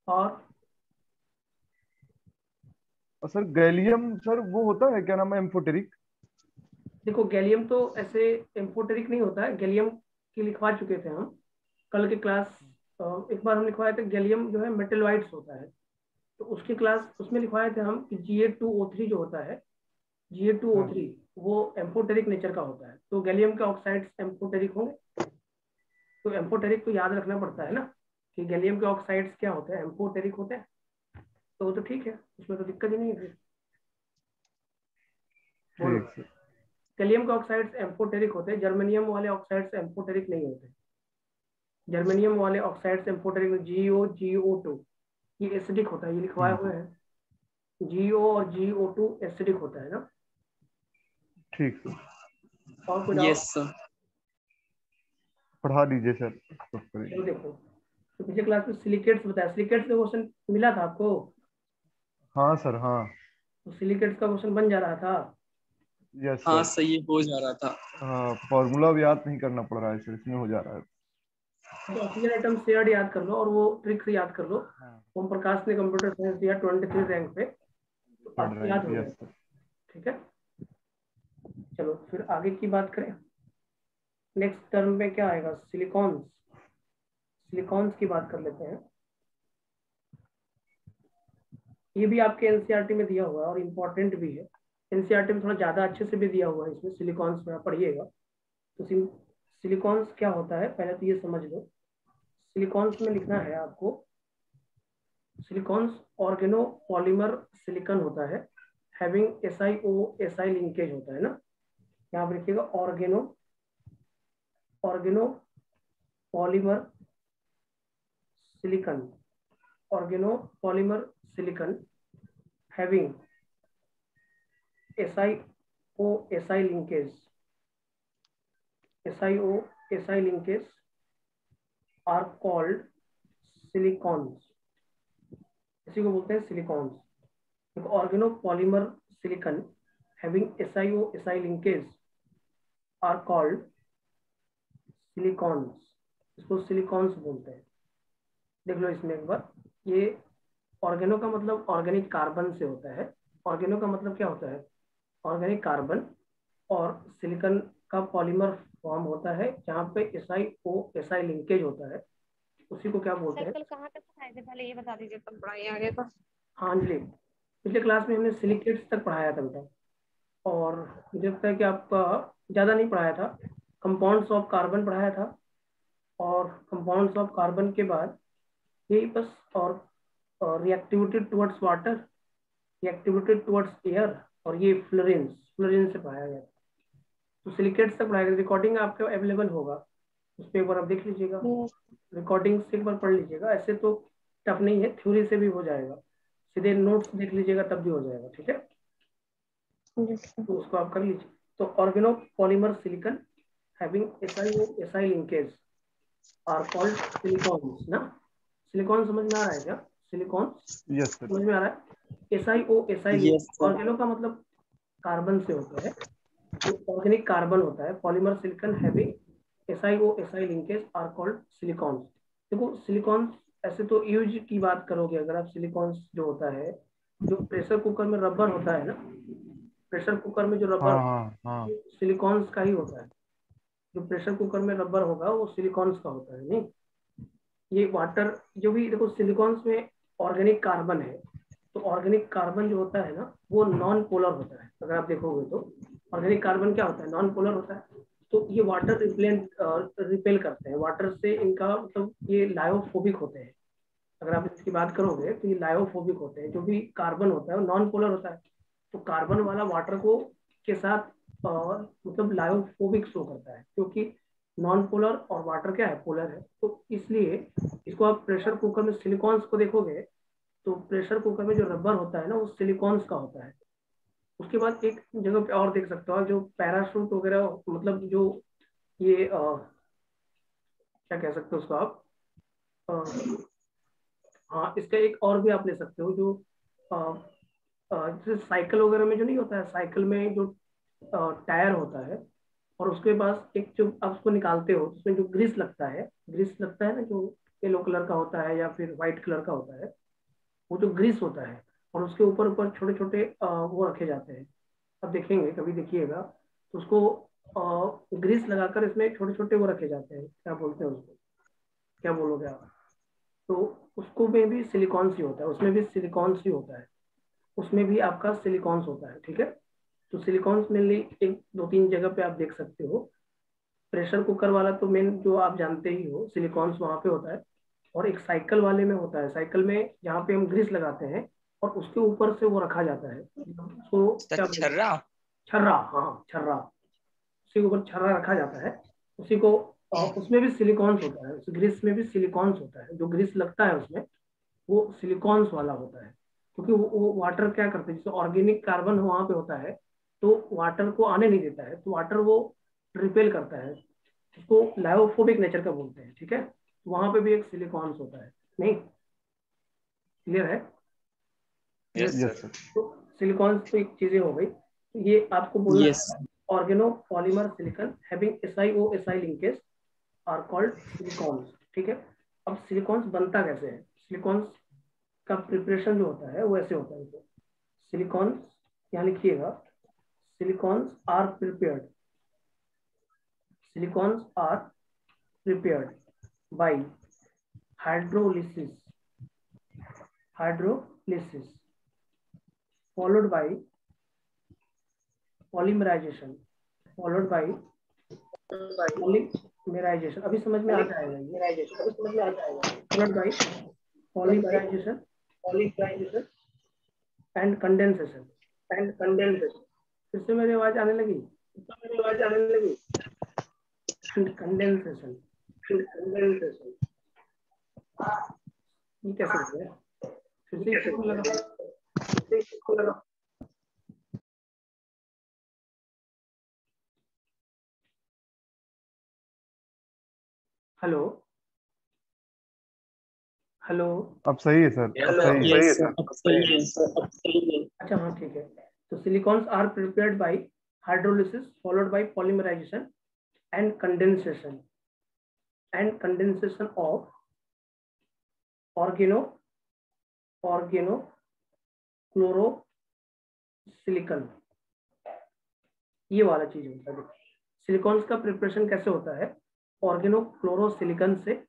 और sir gallium sir वो होता है क्या नाम है, एम्फोटेरिक? देखो गैलियम तो ऐसे एम्फोटेरिक नहीं होता है। गैलियम की लिखवा चुके थे हम कल के क्लास। एक बार हम लिखवाए थे गैलियम जो है मेटलवाइट्स होता है, तो उसकी क्लास उसमें लिखवाए थे हम कि Ga2O3 जो होता है, हाँ Ga2O3 वो एम्फोटेरिक नेचर का होता है। तो गैलियम के ऑक्साइड्स एम्फोटेरिक होंगे। तो एम्फोटेरिक तो याद रखना पड़ता है ना कि गैलियम के ऑक्साइड्स क्या होते हैं, एम्फोटेरिक होते हैं। तो वो तो ठीक है, उसमें तो दिक्कत ही नहीं है फिर। बोलो। ठीक सर। गैलियम के ऑक्साइड्स एम्फोटेरिक होते हैं, जर्मेनियम वाले ऑक्साइड्स एम्फोटेरिक नहीं होते। जर्मेनियम वाले ऑक्साइड्स एम्फोटेरिक में GO, GO2 ये एसिडिक होता है, ये लिखवाए हम्म, हुए हैं। GO और GO2 एसिडिक होता है ना। ठीक सर। और कोई यस डाउट? सर। पढ़ा दीजिए सर, तो चलो करेंगे। देखो, तो पिछले क्लास में सिलिकेट्स बताया, सिलिकेट्स का क्वेश्चन मिला था आपको। हाँ सर हाँ। तो सिलिकेट्स का क्वेश्चन बन जा रहा था। यस हाँ सर। सही हो जा रहा था। हाँ, फॉर्मूला भी याद नहीं करना पड़ रहा है सर, इसमें हो जा रहा है। तो ऑक्सीजन आइटम शेयर्ड याद कर लो और वो ट्रिक्स याद कर लो। हाँ, ओम प्रकाश ने कंप्यूटर साइंस दिया 23 रैंक पे, तो पढ़ आपको रहे याद हैं, हो यस जाए। सर। ठीक है, चलो फिर आगे की बात करें। नेक्स्ट टर्म में क्या आएगा, सिलिकॉन्स। सिलिकॉन्स की बात कर लेते हैं। ये भी आपके एनसीईआरटी में दिया हुआ है और इम्पोर्टेंट भी है। एनसीईआरटी में थोड़ा ज्यादा अच्छे से भी दिया हुआ है, इसमें सिलिकॉन्स में आप पढ़िएगा। तो सिलिकॉन्स क्या होता है पहले तो ये समझ लो। सिलिकॉन्स में लिखना है आपको, सिलिकॉन्स ऑर्गेनो पॉलीमर सिलिकॉन होता है, हैविंग SiO Si लिंकेज होता है ना। यहाँ पर लिखिएगा organo, organo polymer silicon, organo polymer silicon having SiO Si linkage, SiO Si linkage are called silicones. इसी को बोलते हैं सिलिकॉन्स। देखो organo polymer silicon having SiO Si linkage are called silicones. इसको सिलिकॉन्स बोलते हैं। देख लो इसमें एक बार, ये ऑर्गेनो का मतलब ऑर्गेनिक कार्बन से होता है। ऑर्गेनो का मतलब क्या होता है, ऑर्गेनिक कार्बन। और सिलिकॉन का पॉलीमर फॉर्म होता है जहाँ पे SiO Si लिंकेज होता है, उसी को क्या बोलते सर हैं। कल कहाँ तक पढ़ाए थे, पहले ये बता दीजिए कब पढ़ाई आगे का। हाँ अंजलि, पिछले क्लास में हमने सिलिकेट्स तक पढ़ाया था बेटा, और मुझे लगता है कि आपका ज़्यादा नहीं पढ़ाया था। कंपाउंड्स ऑफ कार्बन पढ़ाया था, और कंपाउंड्स ऑफ कार्बन के बाद यही बस। और reactivity towards water, reactivity towards air, और ये फ्लोरेंस, फ्लोरेंस से पढ़ाया गया था। तो सिलिकेट्स तक पढ़ाया गया। रिकॉर्डिंग आपके अवेलेबल होगा, उस पर एक बार आप देख लीजिएगा, रिकॉर्डिंग से एक बार पढ़ लीजिएगा। ऐसे तो टफ नहीं है, थ्योरी से भी हो जाएगा, सीधे नोट्स देख लीजिएगा तब भी हो जाएगा। ठीक है, तो उसको आप कर लीजिए। तो organo polymer silicon having SiO Si linkage are called silicones ना। सिलिकॉन समझ में आ रहा है क्या, सिलिकॉन यस सर। समझ में आ रहा है। SiO Si yes linkage, sir. Organo का मतलब कार्बन से होता है, जो ऑर्गेनिक कार्बन होता है। Polymer silicon having SiO Si linkage are called silicones. देखो सिलिकॉन्स ऐसे तो यूज की बात करोगे अगर आप, सिलिकॉन्स जो होता है, जो प्रेशर कुकर में रबर होता है ना, प्रेशर कुकर में जो रबर, हाँ हाँ हाँ। सिलिकॉन्स का ही होता है। जो प्रेशर कुकर में रबर होगा वो सिलिकॉन्स का होता है। नहीं, ये वाटर जो भी, देखो सिलिकॉन्स में ऑर्गेनिक कार्बन है, तो ऑर्गेनिक कार्बन जो होता है ना वो नॉन पोलर होता है। अगर आप देखोगे तो ऑर्गेनिक कार्बन क्या होता है, नॉन पोलर होता है। तो ये वाटर रिपेल करते हैं, वाटर से इनका मतलब ये लायोफोबिक होते हैं। अगर आप इसकी बात करोगे तो ये लायोफोबिक होते हैं। जो भी कार्बन होता है वो नॉन पोलर होता है, तो कार्बन वाला वाटर को के साथ मतलब लायोफोबिक शो करता है, क्योंकि नॉन पोलर और वाटर क्या है, पोलर है। तो इसलिए इसको आप प्रेशर कुकर में सिलिकॉन्स को देखोगे, तो प्रेशर कुकर में जो रबर होता है ना वो सिलिकॉन्स का होता है। उसके बाद एक जगह पे और देख सकते हो, जो पैराशूट वगैरह, मतलब जो ये क्या कह सकते हो उसको आप, अ, हाँ इसका एक और भी आप ले सकते हो, जो जैसे साइकिल वगैरह में जो नहीं होता है, साइकिल में जो टायर होता है, और उसके पास एक जो आप उसको निकालते हो उसमें जो ग्रीस लगता है, ग्रीस लगता है ना, जो येलो कलर का होता है या फिर व्हाइट कलर का होता है, वो जो ग्रीस होता है, और उसके ऊपर ऊपर छोटे छोटे वो रखे जाते हैं। अब देखेंगे, कभी देखिएगा तो उसको ग्रीस लगाकर इसमें छोटे छोटे वो रखे जाते हैं, क्या बोलते हैं उसको, क्या बोलोगे आप? तो उसको में भी सिलिकॉन्स ही होता है, उसमें भी सिलिकॉन्स ही होता है, उसमें भी आपका सिलिकॉन्स होता है, ठीक है। तो सिलिकॉन्स मेनली एक दो तीन जगह पे आप देख सकते हो। प्रेशर कुकर वाला तो मेन जो आप जानते ही हो, सिलिकॉन्स वहां पे होता है। और एक साइकिल वाले में होता है, साइकिल में जहाँ पे हम ग्रीस लगाते हैं और उसके ऊपर से वो रखा जाता है, उसको क्या बोलते हैं? छर्रा। छर्रा, हाँ छर्रा। उसी के ऊपर छर्रा रखा जाता है, उसी को उसमें भी सिलिकॉन्स होता है, उस ग्रीस में भी सिलिकॉन्स होता है, जो ग्रीस लगता है उसमें वो सिलिकॉन्स वाला होता है। क्योंकि वो वाटर क्या करते हैं, जैसे ऑर्गेनिक कार्बन वहां पे होता है तो वाटर को आने नहीं देता है, तो वाटर वो रिपेल करता है, उसको लायोफोबिक नेचर का बोलते हैं, ठीक है। वहां पे भी एक सिलिकॉन्स होता है, नहीं क्लियर है? Yes yes sir. सर। तो सिलिकॉन्स तो एक चीजें हो गई, तो ये आपको बोलना यस। है organo polymer silicon having SiO SI linkage are called silicones, ठीक है। अब सिलिकॉन्स बनता कैसे है? सिलिकॉन्स का प्रिपरेशन जो होता है वो ऐसे होता है। तो सिलिकॉन्स, यहाँ लिखिएगा, silicones are prepared, silicones are prepared by hydrolysis, hydrolysis followed by polymerization, followed by polymerization, अभी समझ में आ जाएगा ये, अभी समझ में आ जाएगा, followed by polymerization and condensation, फिर से मेरी आवाज आने लगी, and condensation, ये कैसे हो गया? फिर से इसको लगा, हेलो हेलो, अब सही है सर, अब सही है। यस अब सही है। अच्छा हाँ ठीक है। तो silicones are prepared by hydrolysis followed by polymerisation and condensation of organo chlorosilicon, ये वाला चीज होता है। सिलिकॉन्स का प्रिपरेशन कैसे होता है? ऑर्गेनो क्लोरोसिलिकन से,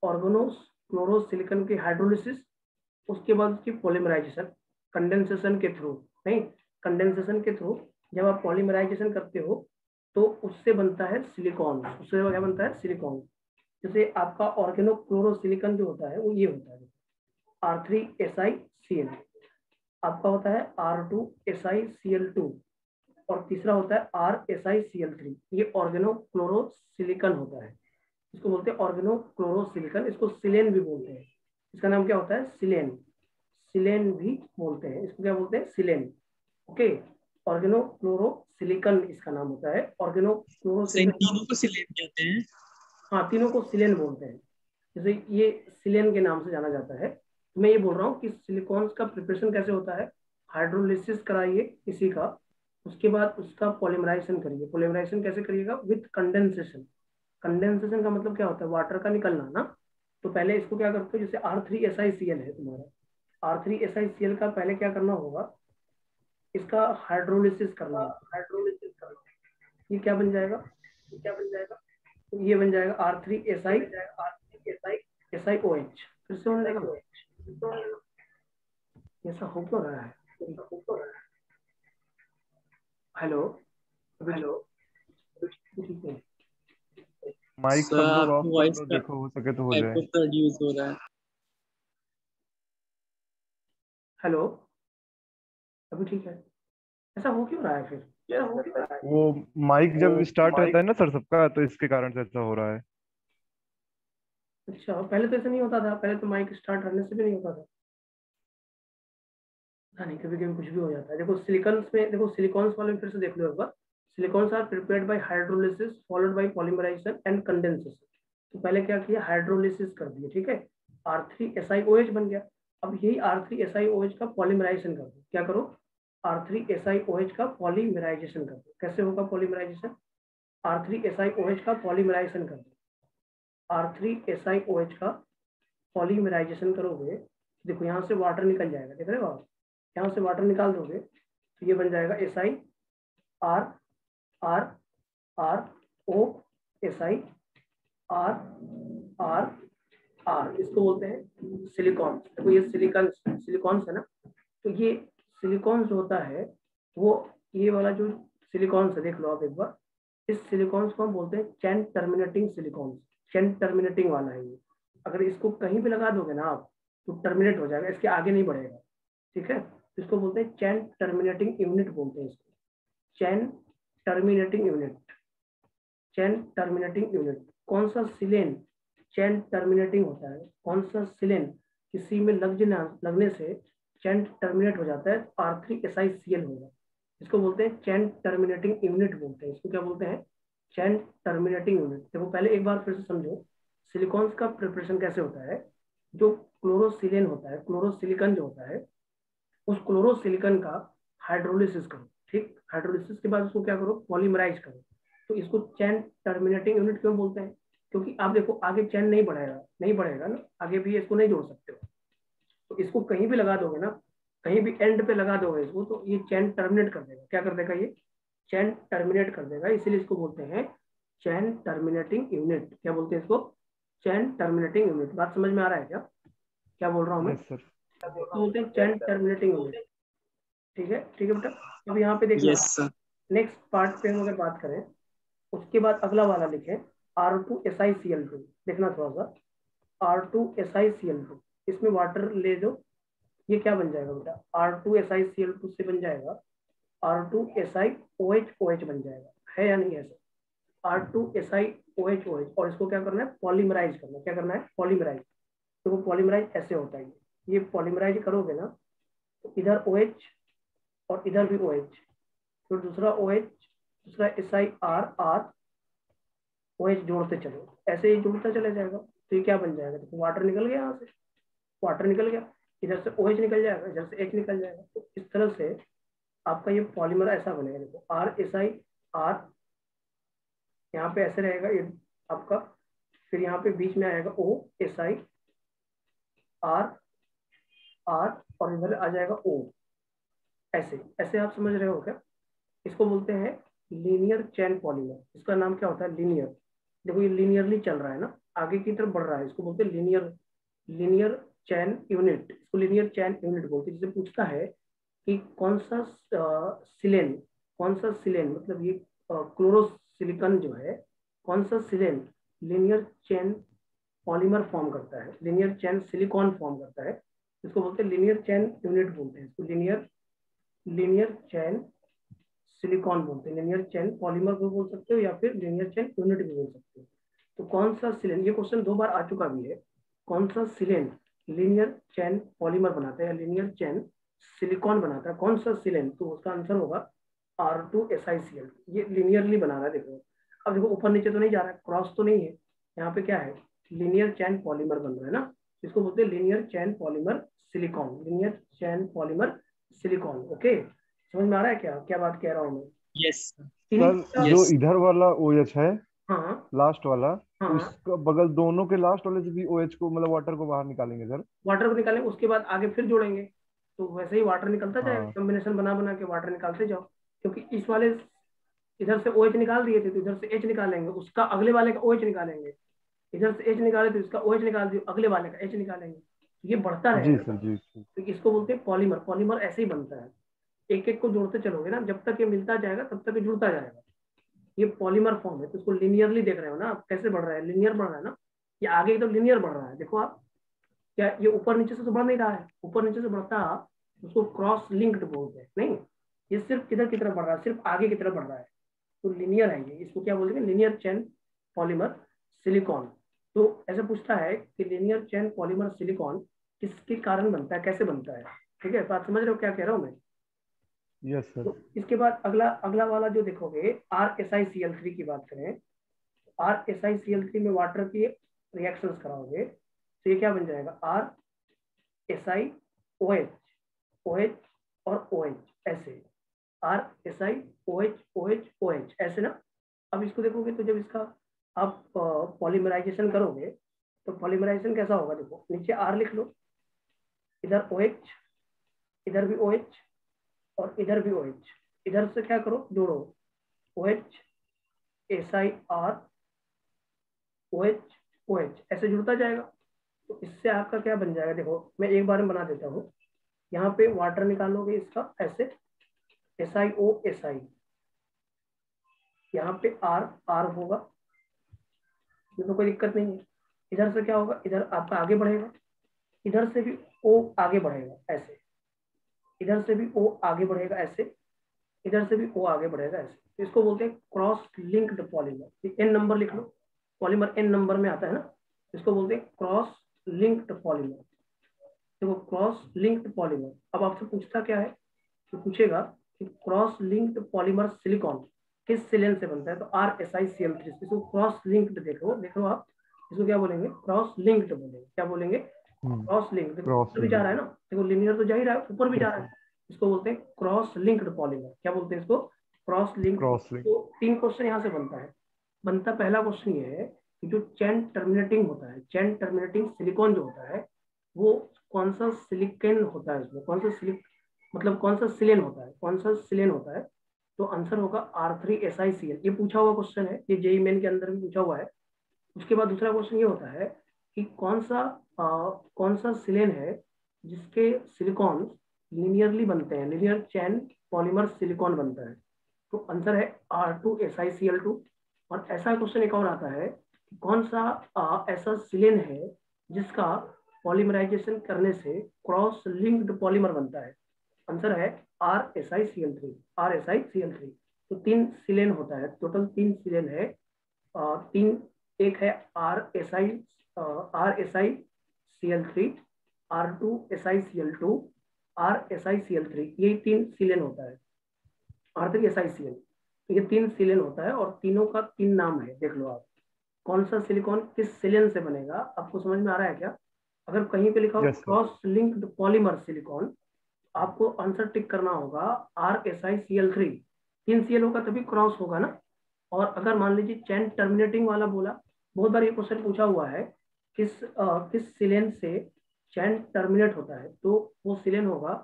ऑर्गेनो क्लोरोसिलिकन की हाइड्रोलिसिस, उसके बाद उसकी पॉलीमराइजेशन कंडेंसेशन के थ्रू, नहीं कंडेंसेशन के थ्रू जब आप पॉलीमराइजेशन करते हो तो उससे बनता है सिलिकॉन, उससे क्या बनता है? सिलिकॉन। जैसे आपका ऑर्गेनो क्लोरोसिलिकन जो होता है वो ये होता है, R3SiCl, आपका होता है R2SiCl2, और तीसरा होता है RSiCl3, ये ऑर्गेनो क्लोरोसिलिकन होता है, इसको बोलते हैं ऑर्गेनो क्लोरोसिलिकन, इसको सिलेन भी बोलते हैं, इसका नाम क्या होता है? सिलेन, सिलेन भी बोलते हैं इसको, क्या बोलते हैं? सिलेन, ओके। ऑर्गेनो क्लोरोसिलिकन इसका नाम होता है, ऑर्गेनो क्लोरोसिलिकन, तीनों को सिलेट कहते हैं। हाँ तीनों को सिलेन बोलते हैं, जैसे ये सिलेन के नाम से जाना जाता है। तो मैं ये बोल रहा हूँ कि सिलिकॉन्स का प्रिपरेशन कैसे होता है? हाइड्रोलिसिस कराइए किसी का, उसके बाद उसका पॉलीमराइजेशन करिए, पॉलीमराइजेशन कैसे करिएगा? विथ कंडेंसेशन, कंडेंसेशन का मतलब क्या होता है? वाटर का निकलना ना। तो पहले इसको क्या करते हो, जैसे R3SiCl है तुम्हारा, R3SiCl का पहले क्या करना होगा? इसका हाइड्रोलिसिस करना होगा, ये क्या बन जाएगा? तो ये बन जाएगा R3SiSiOH, फिर से होने लगा, ऐसा हो क्यों रहा है? हेलो, ठीक है, माइक सर सब लोग ऑफ आपकी कर वॉइस लो, का देखो हो सके तो हो जाए। एको प्रोड्यूस हो रहा है। हेलो, अभी ठीक है, ऐसा हो क्यों रहा है फिर? वो माइक जब स्टार्ट रहता है ना सर सबका, तो इसके कारण से ऐसा हो रहा है। अच्छा, पहले तो ऐसा नहीं होता था, पहले तो माइक स्टार्ट करने से भी नहीं होता था, पता नहीं, कभी कभी कुछ भी हो जाता है। देखो सिलिकॉन्स में, देखो सिलिकॉन्स वाले में फिर से देख लो एक बार, silicones are prepared by hydrolysis followed by polymerisation and condensation. तो पहले क्या किया? हाइड्रोलिसिस कर दिया, ठीक है, R3SiOH बन गया। अब यही R3SiOH का पॉलीमराइजेशन कर दो, क्या करो? R3SiOH का पॉलीमराइजेशन कर दो, कैसे होगा पॉलीमराइजेशन? R3SiOH का पॉलीमराइजेशन कर दो, R3SiOH का पॉलीमराइजेशन करोगे, देखो यहाँ से वाटर निकल जाएगा, देख रहे हो आप, यहाँ से वाटर निकाल दोगे तो ये बन जाएगा SiR R R O SiR R R, इसको बोलते हैं सिलिकॉन। देखो ये सिलिकॉन्स है ना, तो ये सिलिकॉन्स होता है वो, ये वाला जो सिलिकॉन्स है देख लो आप एक बार, इस सिलिकॉन्स को हम बोलते हैं चैन टर्मिनेटिंग सिलिकॉन्स, चैन टर्मिनेटिंग वाला है ये। अगर इसको कहीं भी लगा दोगे ना आप तो टर्मिनेट हो जाएगा, इसके आगे नहीं बढ़ेगा, ठीक है। इसको बोलते हैं चैन टर्मिनेटिंग यूनिट बोलते हैं इसको, चैन टर्मिनेटिंग यूनिट, चैन टर्मिनेटिंग यूनिट। कौन सा सिलेन चैन टर्मिनेटिंग होता है, कौन सा सिलेन किसी में लगने से चैन टर्मिनेट हो जाता है, R3SiCl होगा, इसको बोलते हैं चैन टर्मिनेटिंग यूनिट बोलते हैं। इसको क्या बोलते हैं, चैन टर्मिनेटिंग यूनिट। देखो पहले एक बार फिर से समझो सिलिकॉन्स का प्रिपरेशन कैसे होता है। जो क्लोरोसिलेन होता है, क्लोरोसिलिकन जो होता है, उस क्लोरोसिलिकन का हाइड्रोलिसिस करो, ठीक, हाइड्रोलिसिस के बाद उसको क्या करो, पॉलीमराइज करो। तो इसको चैन टर्मिनेटिंग यूनिट क्यों बोलते हैं, क्योंकि आप देखो आगे चैन नहीं बढ़ेगा ना, आगे भी इसको नहीं जोड़ सकते हो, तो इसको कहीं भी लगा दोगे ना, कहीं भी एंड पे लगा दोगे इसको, तो ये चैन टर्मिनेट कर देगा। क्या कर देगा, ये चैन टर्मिनेट कर देगा, इसीलिए इसको बोलते हैं चैन टर्मिनेटिंग यूनिट। क्या बोलते हैं इसको, चैन टर्मिनेटिंग यूनिट। बात समझ में आ रहा है क्या, क्या बोल रहा हूँ मैं? Yes sir. तो बोलते हैं चैन टर्मिनेटिंग यूनिट, ठीक है, ठीक है बेटा। अब यहाँ पे देखना, यस सर। नेक्स्ट पार्ट पे हम अगर बात करें, उसके बाद अगला वाला लिखें R2SiCl2, देखना थोड़ा सा, R2SiCl2, इसमें वाटर ले दो, ये क्या बन जाएगा बेटा, R2SiCl2 से बन जाएगा R2SiOH बन जाएगा, है या नहीं ऐसा, R2SiOH, और इसको क्या करना है, पॉलीमराइज करना है। क्या करना है, पॉलीमराइज। तो वो पॉलीमराइज ऐसे होता है, ये पॉलीमराइज करोगे ना तो इधर OH और इधर भी OH, फिर दूसरा OH, दूसरा SiR OH जोड़ते चलो, ऐसे ही जोड़ता चला जाएगा, तो ये क्या बन जाएगा, देखो वाटर निकल गया, यहाँ से वाटर निकल गया, इधर से OH निकल जाएगा, इधर से H निकल जाएगा। तो इस तरह से आपका ये पॉलीमर ऐसा बनेगा, देखो RSiR, यहाँ पे ऐसे रहेगा ये आपका, फिर यहाँ पे बीच में आएगा OSiR और इधर आ जाएगा O, ऐसे ऐसे आप समझ रहे हो क्या? इसको बोलते हैं लीनियर चैन पॉलीमर। इसका नाम क्या होता है, लीनियर। देखो ये लीनियरली चल रहा है ना, आगे की तरफ बढ़ रहा है, इसको बोलते हैं लीनियर चैन यूनिट। इसको लीनियर चैन यूनिट बोलते हैं। जिसे पूछता है कि कौन सा सिलेन मतलब ये क्लोरोसिलिकन जो है, कौन सा सिलेन लीनियर चैन पॉलीमर फॉर्म करता है, लीनियर चैन सिलिकॉन फॉर्म करता है, इसको बोलते हैं लीनियर चैन यूनिट बोलते हैं। इसको लीनियर चैन सिलिकॉन बोलते हैं। लीनियर चैन पॉलीमर भी बोल सकते हो या फिर लीनियर चैन यूनिट भी बोल सकते हो। तो कौन सा सिलेन, ये क्वेश्चन 2 बार आ चुका भी है, कौन सा सिलेन लीनियर चैन पॉलीमर बनाता है या लीनियर चैन सिलिकॉन बनाता है, कौन सा सिलेन, तो उसका आंसर होगा R2SiCl। ये लीनियरली बना रहा है, देखो अब देखो ऊपर नीचे तो नहीं जा रहा है, क्रॉस तो नहीं है, यहाँ पे क्या है, लीनियर चैन पॉलीमर बन रहा है ना, इसको बोलते हैं लीनियर चैन पॉलीमर सिलिकॉन, लीनियर चैन पॉलीमर सिलिकॉन। ओके, समझ में आ रहा है क्या क्या बात कह रहा हूँ मैं? यस सर जो यस। इधर वाला OH है, हाँ लास्ट वाला, हाँ, उसका बगल दोनों के लास्ट वाले से भी OH को मतलब वाटर को बाहर निकालेंगे सर। वाटर को निकालेंगे, उसके बाद आगे फिर जोड़ेंगे, तो वैसे ही वाटर निकलता जाएगा, हाँ कॉम्बिनेशन बना बना के वाटर निकालते जाओ। क्योंकि इस वाले इधर से OH निकाल दिए थे तो इधर से H निकालेंगे, उसका अगले वाले का OH निकालेंगे, इधर से H निकाले तो इसका OH निकाल दियो, अगले वाले का H निकालेंगे, तो ये बढ़ता जी रहेगा। सर जी जी। तो इसको बोलते हैं पॉलीमर। पॉलीमर ऐसे ही बनता है, एक एक को जोड़ते चलोगे ना, जब तक ये मिलता जाएगा तब तक ये जुड़ता जाएगा। ये पॉलीमर फॉर्म है, तो इसको लीनियरली देख रहे हो ना आप, कैसे बढ़ रहा है, लीनियर बढ़ रहा है ना, ये आगे एकदम लीनियर बढ़ रहा है। देखो आप, क्या ये ऊपर नीचे से तो बढ़ नहीं रहा है, ऊपर नीचे से बढ़ता उसको क्रॉस लिंक्ड बोलते हैं, नहीं ये सिर्फ किधर की तरफ बढ़ रहा है, सिर्फ आगे की तरफ बढ़ रहा है, तो लीनियर है ये। इसको क्या बोलेंगे, लीनियर चैन पॉलीमर सिलिकॉन। तो ऐसे पूछता है कि लीनियर चैन पॉलीमर सिलिकॉन किसके कारण बनता है, कैसे बनता है, ठीक है, बात समझ रहे हो क्या कह रहा हूँ मैं? Yes sir. तो इसके बाद अगला अगला वाला जो देखोगे, RSiCl3 की बात करें, RSiCl3 में वाटर की रिएक्शंस कराओगे तो ये क्या बन जाएगा, RSiOH, OH और OH, ऐसे RSiOH ऐसे ना। अब इसको देखोगे तो जब इसका आप पॉलीमराइजेशन करोगे तो पॉलीमराइजेशन कैसा होगा, देखो नीचे R लिख लो, इधर OH, इधर भी OH और इधर भी OH, इधर से क्या करो जोड़ो, OH SiR OH OH ऐसे जुड़ता जाएगा। तो इससे आपका क्या बन जाएगा, देखो मैं एक बार में बना देता हूँ। यहाँ पे वाटर निकालोगे इसका ऐसे SiO Si, यहाँ पे R होगा, इसमें तो कोई दिक्कत नहीं है। इधर से क्या होगा, इधर आपका आगे बढ़ेगा, इधर से भी O आगे बढ़ेगा ऐसे, इधर से भी O आगे बढ़ेगा ऐसे, इधर से भी O आगे बढ़ेगा ऐसे। तो इसको बोलते हैं cross linked polymer. N number लिख लो, पॉलीमर N नंबर में आता है ना, इसको बोलते हैं क्रॉस लिंक्ड पॉलीमर। देखो क्रॉस लिंक्ड पॉलीमर, अब आपसे पूछता क्या है कि पूछेगा कि क्रॉस लिंक्ड पॉलीमर सिलिकॉन किस सिलेन से बनता है, तो RSiCl3। इसको क्रॉस लिंक्ड देखो आप, इसको क्या बोलेंगे, क्रॉस लिंक्ड बोलेंगे। क्या बोलेंगे, क्रॉस लिंक्ड। देखो क्रॉस ऊपर भी जा रहा है ना, देखो लिनियर तो जा ही रहा है, ऊपर भी जा रहा है, इसको बोलते हैं क्रॉस लिंक्ड पॉलीमर। क्या बोलते हैं इसको, क्रॉस लिंक्ड। Cross link. तो 3 क्वेश्चन यहाँ से बनता है। पहला क्वेश्चन ये है कि जो चेन टर्मिनेटिंग होता है, चेन टर्मिनेटिंग सिलिकॉन जो होता है वो कौन सा सिलिकन होता है, उसमें कौन सा मतलब कौन सा सिलेन होता है, कौन सा सिलेन होता है। तो आंसर होगा R3SiCl। ये पूछा हुआ क्वेश्चन है, ये जेईई मेन के अंदर भी पूछा हुआ है। उसके बाद दूसरा क्वेश्चन ये होता है कि कौन सा सिलेन है जिसके सिलिकॉन लिनियरली बनते हैं, लिनियर चैन पॉलीमर सिलिकॉन बनता है। तो आंसर है R2SiCl2। और ऐसा क्वेश्चन एक और आता है कि कौन सा ऐसा सिलेन है जिसका पॉलीमराइजेशन करने से क्रॉस लिंक्ड पॉलीमर बनता है। आंसर है RSiCl3। RSiCl3। तो 3 सिलेन होता है, टोटल 3 सिलेन है। 3, एक है RSiCl3, R2SiCl2, RSiCl3, ये 3 सिलेन होता है। R3SiCl, तो ये 3 सिलेन होता है और तीनों का 3 नाम है, देख लो आप कौन सा सिलिकॉन किस सिलेन से बनेगा। आपको समझ में आ रहा है क्या? अगर कहीं पे लिखा हो yes sir. Cross linked polymer silicon, आपको आंसर टिक करना होगा RSiCl3। 3 Cl होगा तभी क्रॉस होगा ना। और अगर मान लीजिए चैन टर्मिनेटिंग वाला बोला, बहुत बार ये क्वेश्चन पूछा हुआ है, किस सिलेन से चैन टर्मिनेट होता है, तो वो सिलेन होगा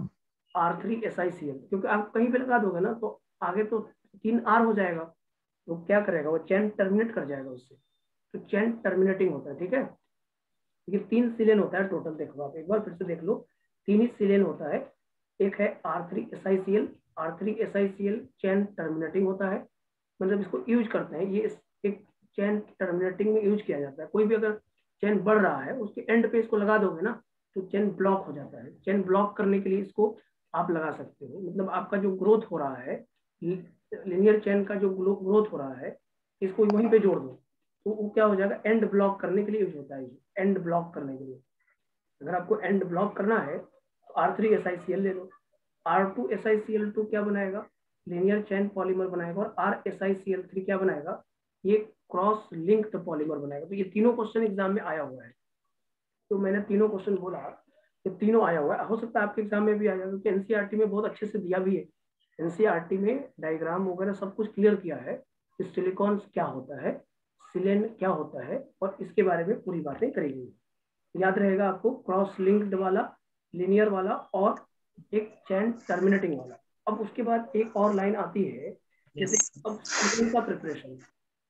R3SiCl। क्योंकि आप कहीं पे लगा दोगे ना तो आगे तो 3R हो जाएगा, तो क्या करेगा वो, चैन टर्मिनेट कर जाएगा उससे। तो चैन टर्मिनेटिंग होता है, ठीक है। ये 3 सिलेन होता है टोटल, देखो आप एक बार फिर से देख लो, 3 ही सिलेन होता है। एक है R3SiCl, R3SiCl चैन टर्मिनेटिंग होता है, मतलब इसको यूज करते हैं, ये एक चैन टर्मिनेटिंग में यूज किया जाता है। कोई भी अगर चैन बढ़ रहा है उसके एंड पे इसको लगा दोगे ना तो चैन ब्लॉक हो जाता है। चैन ब्लॉक करने के लिए इसको आप लगा सकते हो, मतलब आपका जो ग्रोथ हो रहा है, लिनियर चैन का जो ग्रोथ हो रहा है, इसको वहीं पे जोड़ दो तो वो क्या हो जाएगा, एंड ब्लॉक करने के लिए यूज होता है। एंड ब्लॉक करने के लिए अगर आपको एंड ब्लॉक करना है तो R3SiCl ले लो। R2SiCl2 क्या बनाएगा, लिनियर चैन पॉलीमर बनाएगा। और RSiCl3 क्या बनाएगा, ये क्रॉस लिंक्ड पॉलीमर बनाएगा। तो ये तीनों क्वेश्चन एग्जाम में आया हुआ है। तो मैंने तीनों क्वेश्चन बोला, ये तीनों आया हुआ है। हो सकता है आपके एग्जाम में भी आ जाए, क्योंकि एनसीईआरटी में बहुत अच्छे से दिया भी है। एनसीईआरटी में डायग्राम वगैरह सब कुछ क्लियर किया है कि सिलिकॉन क्या होता है, सिलेन क्या होता है, और इसके बारे में पूरी बातें करी गई। याद रहेगा आपको, क्रॉस लिंक्ड वाला, लिनियर वाला, और एक चैन टर्मिनेटिंग वाला। अब उसके बाद एक और लाइन आती है, जैसे अब सिलेन का प्रिपरेशन,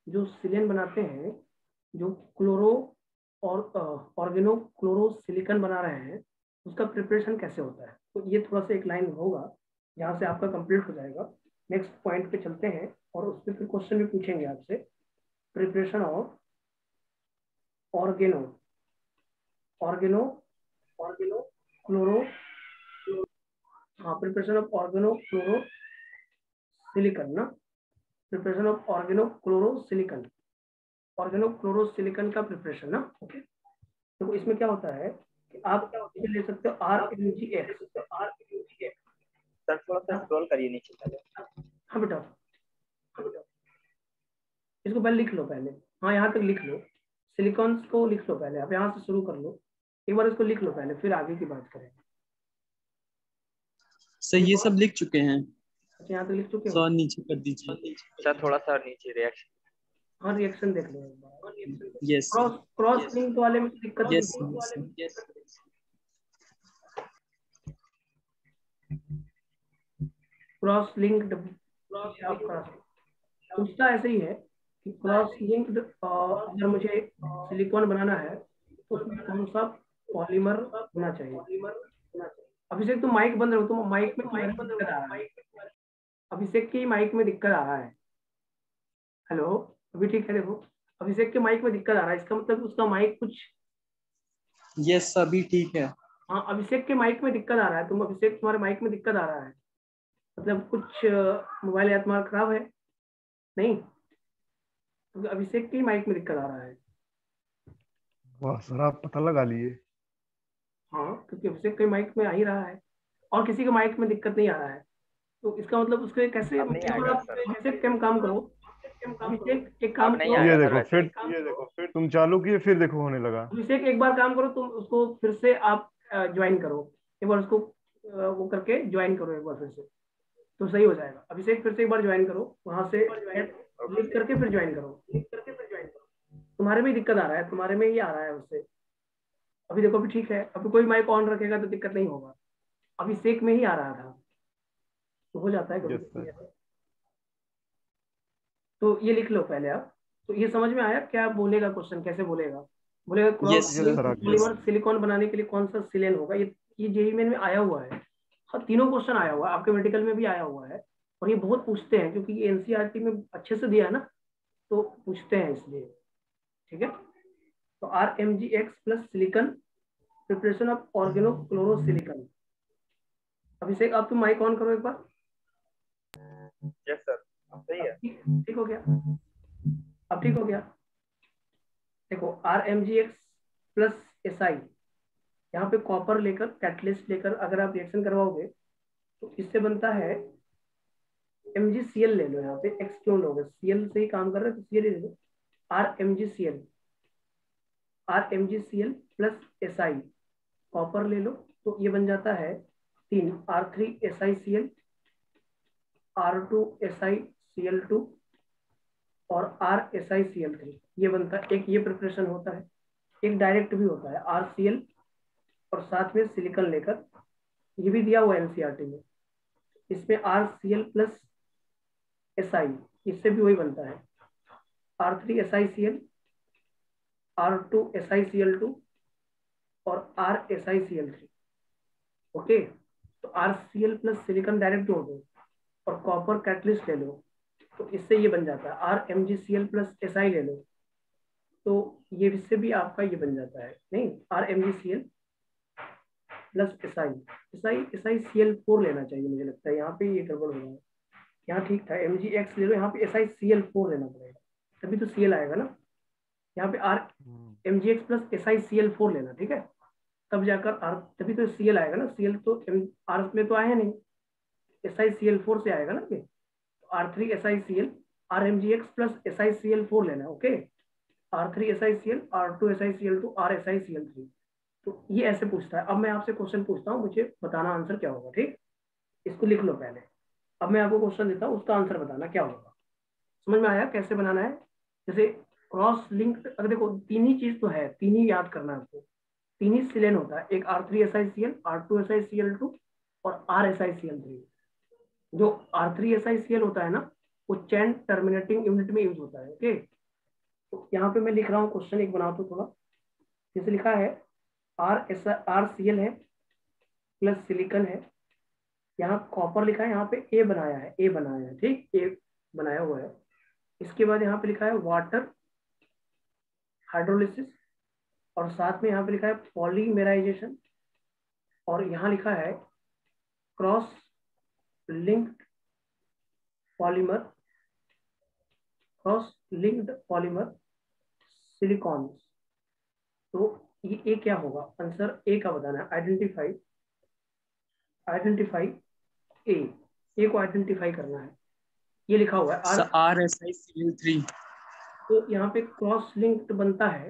जो सिलेन बनाते हैं, जो क्लोरो और ऑर्गेनो क्लोरो सिलिकन बना रहे हैं, उसका प्रिपरेशन कैसे होता है। तो ये थोड़ा सा एक लाइन होगा, यहाँ से आपका कंप्लीट हो जाएगा। नेक्स्ट पॉइंट पे चलते हैं और उस पर फिर क्वेश्चन भी पूछेंगे आपसे। Preparation of organo organo organo chloro, हाँ preparation of organo chloro silicon ना, preparation of organo chloro silicon, organo chloro silicon का प्रिपरेशन ना। ओके, तो इसमें क्या होता है कि आप इसे ले सकते हो RMgX। सर थोड़ा सा स्क्रॉल करिए नीचे पहले। हाँ बेटा, इसको पहले लिख लो पहले, हाँ यहाँ तक लिख लो, सिलिकॉन को लिख लो पहले, आप यहाँ से शुरू कर लो, एक बार इसको लिख लो पहले, फिर आगे की बात करेंगे। सर ये सब लिख चुके हैं। अच्छा यहाँ तक लिख चुके हो, सर नीचे कर दीजिए। सर थोड़ा सा नीचे रिएक्शन। हाँ रिएक्शन देख लो एक बार। यस क्रॉस क्रॉस लिंक वाले में दिक्कत नहीं यस है। क्रॉस लिंक्ड आपका पूछता ऐसे ही है कि क्रॉस लिंक्ड अगर मुझे सिलिकॉन बनाना है तो उसमें कौन सा पॉलीमर होना चाहिए। अभिषेक तुम माइक बंद रखो, तुम माइक में तुम्हारे को दिक्कत आ रहा है। अभिषेक की माइक में दिक्कत आ रहा है। हेलो, अभी ठीक है? देखो अभिषेक के माइक में दिक्कत आ रहा है, इसका मतलब उसका माइक कुछ। यस अभी ठीक है। हाँ अभिषेक के माइक में दिक्कत आ रहा है, तुम अभिषेक तुम्हारे माइक में दिक्कत आ रहा है, मतलब कुछ मोबाइल या तुम्हारा खराब है नहीं, तो अभिषेक के माइक में दिक्कत आ रहा है। वाह सर, आप पता लगा लिए। हाँ क्योंकि अभिषेक के माइक में आ ही रहा है और किसी के माइक में दिक्कत नहीं आ रहा है, तो इसका मतलब उसके कैसे अब नहीं आएगा सर। अभिषेक काम करो। अभिषेक एक काम अब नहीं करो, ये आएगा सर देखो वैसे। फिर तुम चालू किए, फिर देखो होने लगा। अभिषेक एक बार काम करो, तुम उसको फिर से आप ज्वाइन करो, एक बार उसको वो करके ज्वाइन करो एक बार फिर से, तो सही हो जाएगा। अभिषेक फिर से एक बार ज्वाइन करो, वहां से क्लिक करके फिर ज्वाइन करो। तुम्हारे में दिक्कत आ रहा है, तुम्हारे में ही आ रहा है उससे। अभी देखो अभी ठीक है, अभी कोई माइक ऑन रखेगा तो दिक्कत नहीं होगा। अभिषेक में ही आ रहा था, तो हो जाता है कभी यस कभी सर। ऐसा। तो ये लिख लो पहले आप। तो ये समझ में आया क्या बोलेगा, क्वेश्चन कैसे बोलेगा? बोलेगा cross yes yes link sir, आ गया। पॉलीमर सिलिकॉन बनाने के लिए कौन सा सिलेन होगा। ये जेईई मेन में आया हुआ है। हाँ तीनों क्वेश्चन आया हुआ है, आपके मेडिकल में भी आया हुआ है, और ये बहुत पूछते हैं क्योंकि ये एनसीईआरटी में अच्छे से दिया है ना, तो पूछते हैं इसलिए। ठीक है, तो RMGX plus silicon preparation of organo chlorosilicon. Abhishek आप तुम माइक ऑन करो एक बार। यस सर, अब सही है। ठीक हो गया, अब ठीक हो गया। देखो RMGX प्लस SI, यहाँ पे कॉपर लेकर कैटलिस्ट लेकर अगर आप रिएक्शन करवाओगे तो इससे बनता है MgCl। ले लो, यहाँ पे X क्यों लोगे, Cl से ही काम कर रहे हैं तो Cl ले लो। RMgCl प्लस SI, कॉपर ले लो, तो ये बन जाता है 3 R3SiCl, R2SiCl2 और RSiCl3। ये बनता है एक, ये प्रिपरेशन होता है। एक डायरेक्ट भी होता है RCl और साथ में सिलिकॉन लेकर, ये भी दिया हुआ है एनसीईआरटी में। इसमें RCl प्लस SI, इससे भी वही बनता है R3SiCl, R2SiCl2 और RSiCl3। ओके, तो RCl प्लस सिलिकॉन डायरेक्ट जोड़ दो और कॉपर कैटलिस्ट ले लो, तो इससे ये बन जाता है RMgCl प्लस SI ले लो, तो ये इससे भी आपका ये बन जाता है। नहीं, RMgCl प्लस SiCl4 लेना चाहिए, मुझे लगता है यहाँ पे ये गड़बड़ हो रहा है। यहाँ ठीक था, MgX ले लो, यहाँ पे SiCl4 लेना पड़ेगा, तभी तो Cl आएगा ना। यहाँ पे MgX प्लस SiCl4 लेना, ठीक है, तब जाकर R, तभी तो Cl आएगा ना। Cl तो R में तो आया नहीं, SiCl4 से आएगा ना ये, तो R3SiCl, RMgX प्लस SiCl4 लेना। Okay, R3SiCl, R2SiCl2, RSiCl3। तो ये ऐसे पूछता है। अब मैं आपसे क्वेश्चन पूछता हूँ, मुझे बताना आंसर क्या होगा। ठीक, इसको लिख लो पहले। अब मैं आपको क्वेश्चन देता हूँ, उसका आंसर बताना क्या होगा। समझ में आया कैसे बनाना है? जैसे क्रॉस लिंक, अगर देखो तीन ही चीज तो है, तीन ही याद करना है आपको। तीन ही सिलेन होता है, एक R3SiCl, R2SiCl2 और RSiCl3। जो R3SiCl होता है ना, वो चैन टर्मिनेटिंग यूनिट में यूज होता है। ओके, तो यहाँ पे मैं लिख रहा हूँ क्वेश्चन, एक बनाता हूँ थोड़ा। जैसे लिखा है RCl है प्लस सिलिकॉन है, यहाँ कॉपर लिखा है, यहाँ पे ए बनाया है, ए बनाया है, ठीक, ए बनाया हुआ है। इसके बाद यहाँ पे लिखा है वाटर हाइड्रोलिसिस, और साथ में यहाँ पे लिखा है पॉलीमेराइजेशन, और यहाँ लिखा है cross linked polymer, cross linked polymer silicon. तो ये ए क्या होगा, आंसर ए का बताना है। आइडेंटिफाई, आइडेंटिफाई ए, ए को आइडेंटिफाई करना है। ये लिखा हुआ है RSiCl3। तो यहाँ पे क्रॉस लिंक्ड बनता है,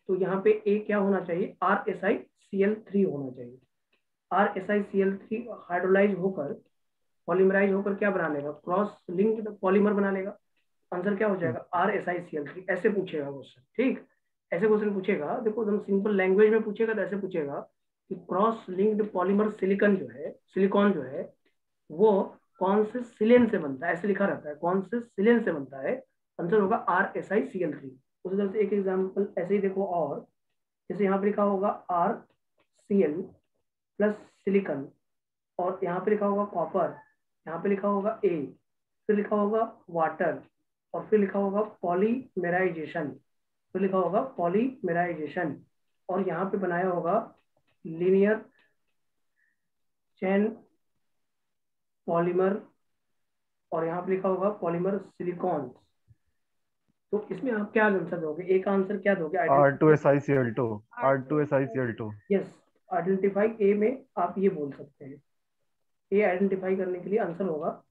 तो यहाँ पे ए क्या होना चाहिए, RSiCl3 होना चाहिए। RSiCl3 हाइड्रोलाइज होकर, पॉलीमराइज होकर क्या बना लेगा, क्रॉस लिंक्ड पॉलीमर बना लेगा। आंसर क्या हो जाएगा, RSiCl3। ऐसे पूछेगा क्वेश्चन, ठीक, ऐसे क्वेश्चन पूछेगा। देखो एकदम सिंपल लैंग्वेज में पूछेगा तो ऐसे पूछेगा कि क्रॉस लिंक्ड पॉलीमर सिलिकॉन जो है, सिलिकॉन जो है वो कौन से सिलेन से बनता है, ऐसे लिखा रहता है, कौन से सिलेन से बनता है, आंसर होगा RSiCl3। उसी तरह से एक एग्जाम्पल ऐसे ही देखो, और जैसे यहाँ पे लिखा होगा RCl प्लस सिलिकॉन, और यहाँ पे लिखा होगा कॉपर, यहाँ पे लिखा होगा A, फिर लिखा होगा वाटर, और फिर लिखा होगा पॉलीमेराइजेशन, फिर लिखा होगा पॉलीमेराइजेशन, और यहाँ पे बनाया होगा लीनियर चेन पॉलीमर, और यहाँ पे लिखा होगा पॉलीमर सिलिकॉन। तो इसमें आप क्या आंसर दोगे, एक आंसर क्या दोगे, R2SiCl2, R2SiCl2। Yes, identify A में आप ये बोल सकते हैं, ए आइडेंटिफाई करने के लिए आंसर होगा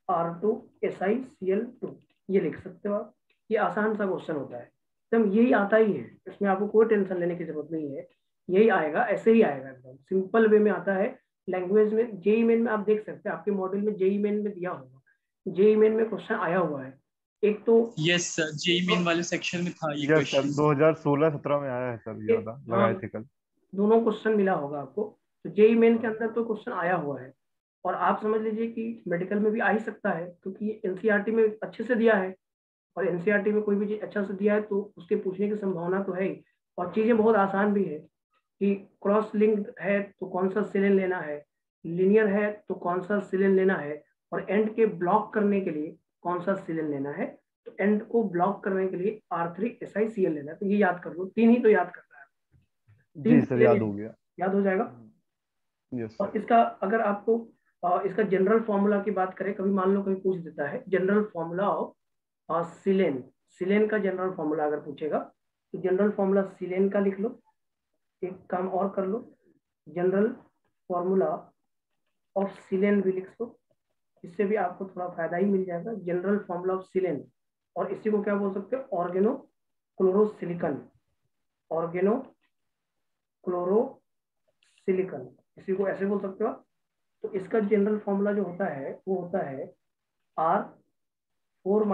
R2SiCl2, ये लिख सकते हो आप। ये आसान सा क्वेश्चन होता है, एकदम यही आता ही है, इसमें आपको कोई टेंशन लेने की जरूरत नहीं है, यही आएगा, ऐसे ही आएगा, एकदम सिंपल वे में आता है। लैंग्वेज में जेई मेन में आप देख सकते हैं, आपके मॉडल में जेई मेन में दिया होगा, जेई मेन में क्वेश्चन आया हुआ है। एक तो यस सर, जेई मेन वाले सेक्शन में था ये यस सर, क्वेश्चन। 2016-17 में आया है सर, याद लगाए थे कल। दोनों क्वेश्चन मिला होगा आपको, तो जेई मेन के अंदर तो क्वेश्चन आया हुआ है, और आप समझ लीजिए कि मेडिकल में भी आ ही सकता है, क्योंकि ये एनसीईआरटी में अच्छे से दिया है, और एनसीईआरटी में कोई भी चीज अच्छा से दिया है तो उसके पूछने की संभावना तो है ही, और चीजें बहुत आसान भी है कि क्रॉस लिंक्ड है तो कौन सा सिलेन लेना है, लीनियर है तो कौन सा सिलेन लेना है, और एंड के ब्लॉक करने के लिए कौन सा सिलेन लेना है, तो एंड को ब्लॉक करने के लिए R3SiCl लेना है। तो ये याद कर लो, तीन ही तो याद करना है, तीन जी सर, सिलेन याद हो गया। याद हो जाएगा। यस और सर। इसका अगर आपको इसका जनरल फॉर्मूला की बात करें, कभी मान लो कभी पूछ देता है जनरल फॉर्मूला ऑफ सिलेन, सिलेन का जनरल फॉर्मूला अगर पूछेगा तो जनरल फॉर्मूला सिलेन का लिख लो। एक काम और कर लो, जनरल फॉर्मूला ऑफ सिलेन भी लिख लो, इससे भी आपको थोड़ा फायदा ही मिल जाएगा। जनरल फॉर्मूला ऑफ सिलेन, और इसी को क्या बोल सकते हो, ऑर्गेनो क्लोरोसिलिकन, ऑर्गेनो क्लोरोसिलिकन, इसी को ऐसे बोल सकते हो। तो इसका जनरल फॉर्मूला जो होता है वो होता है R4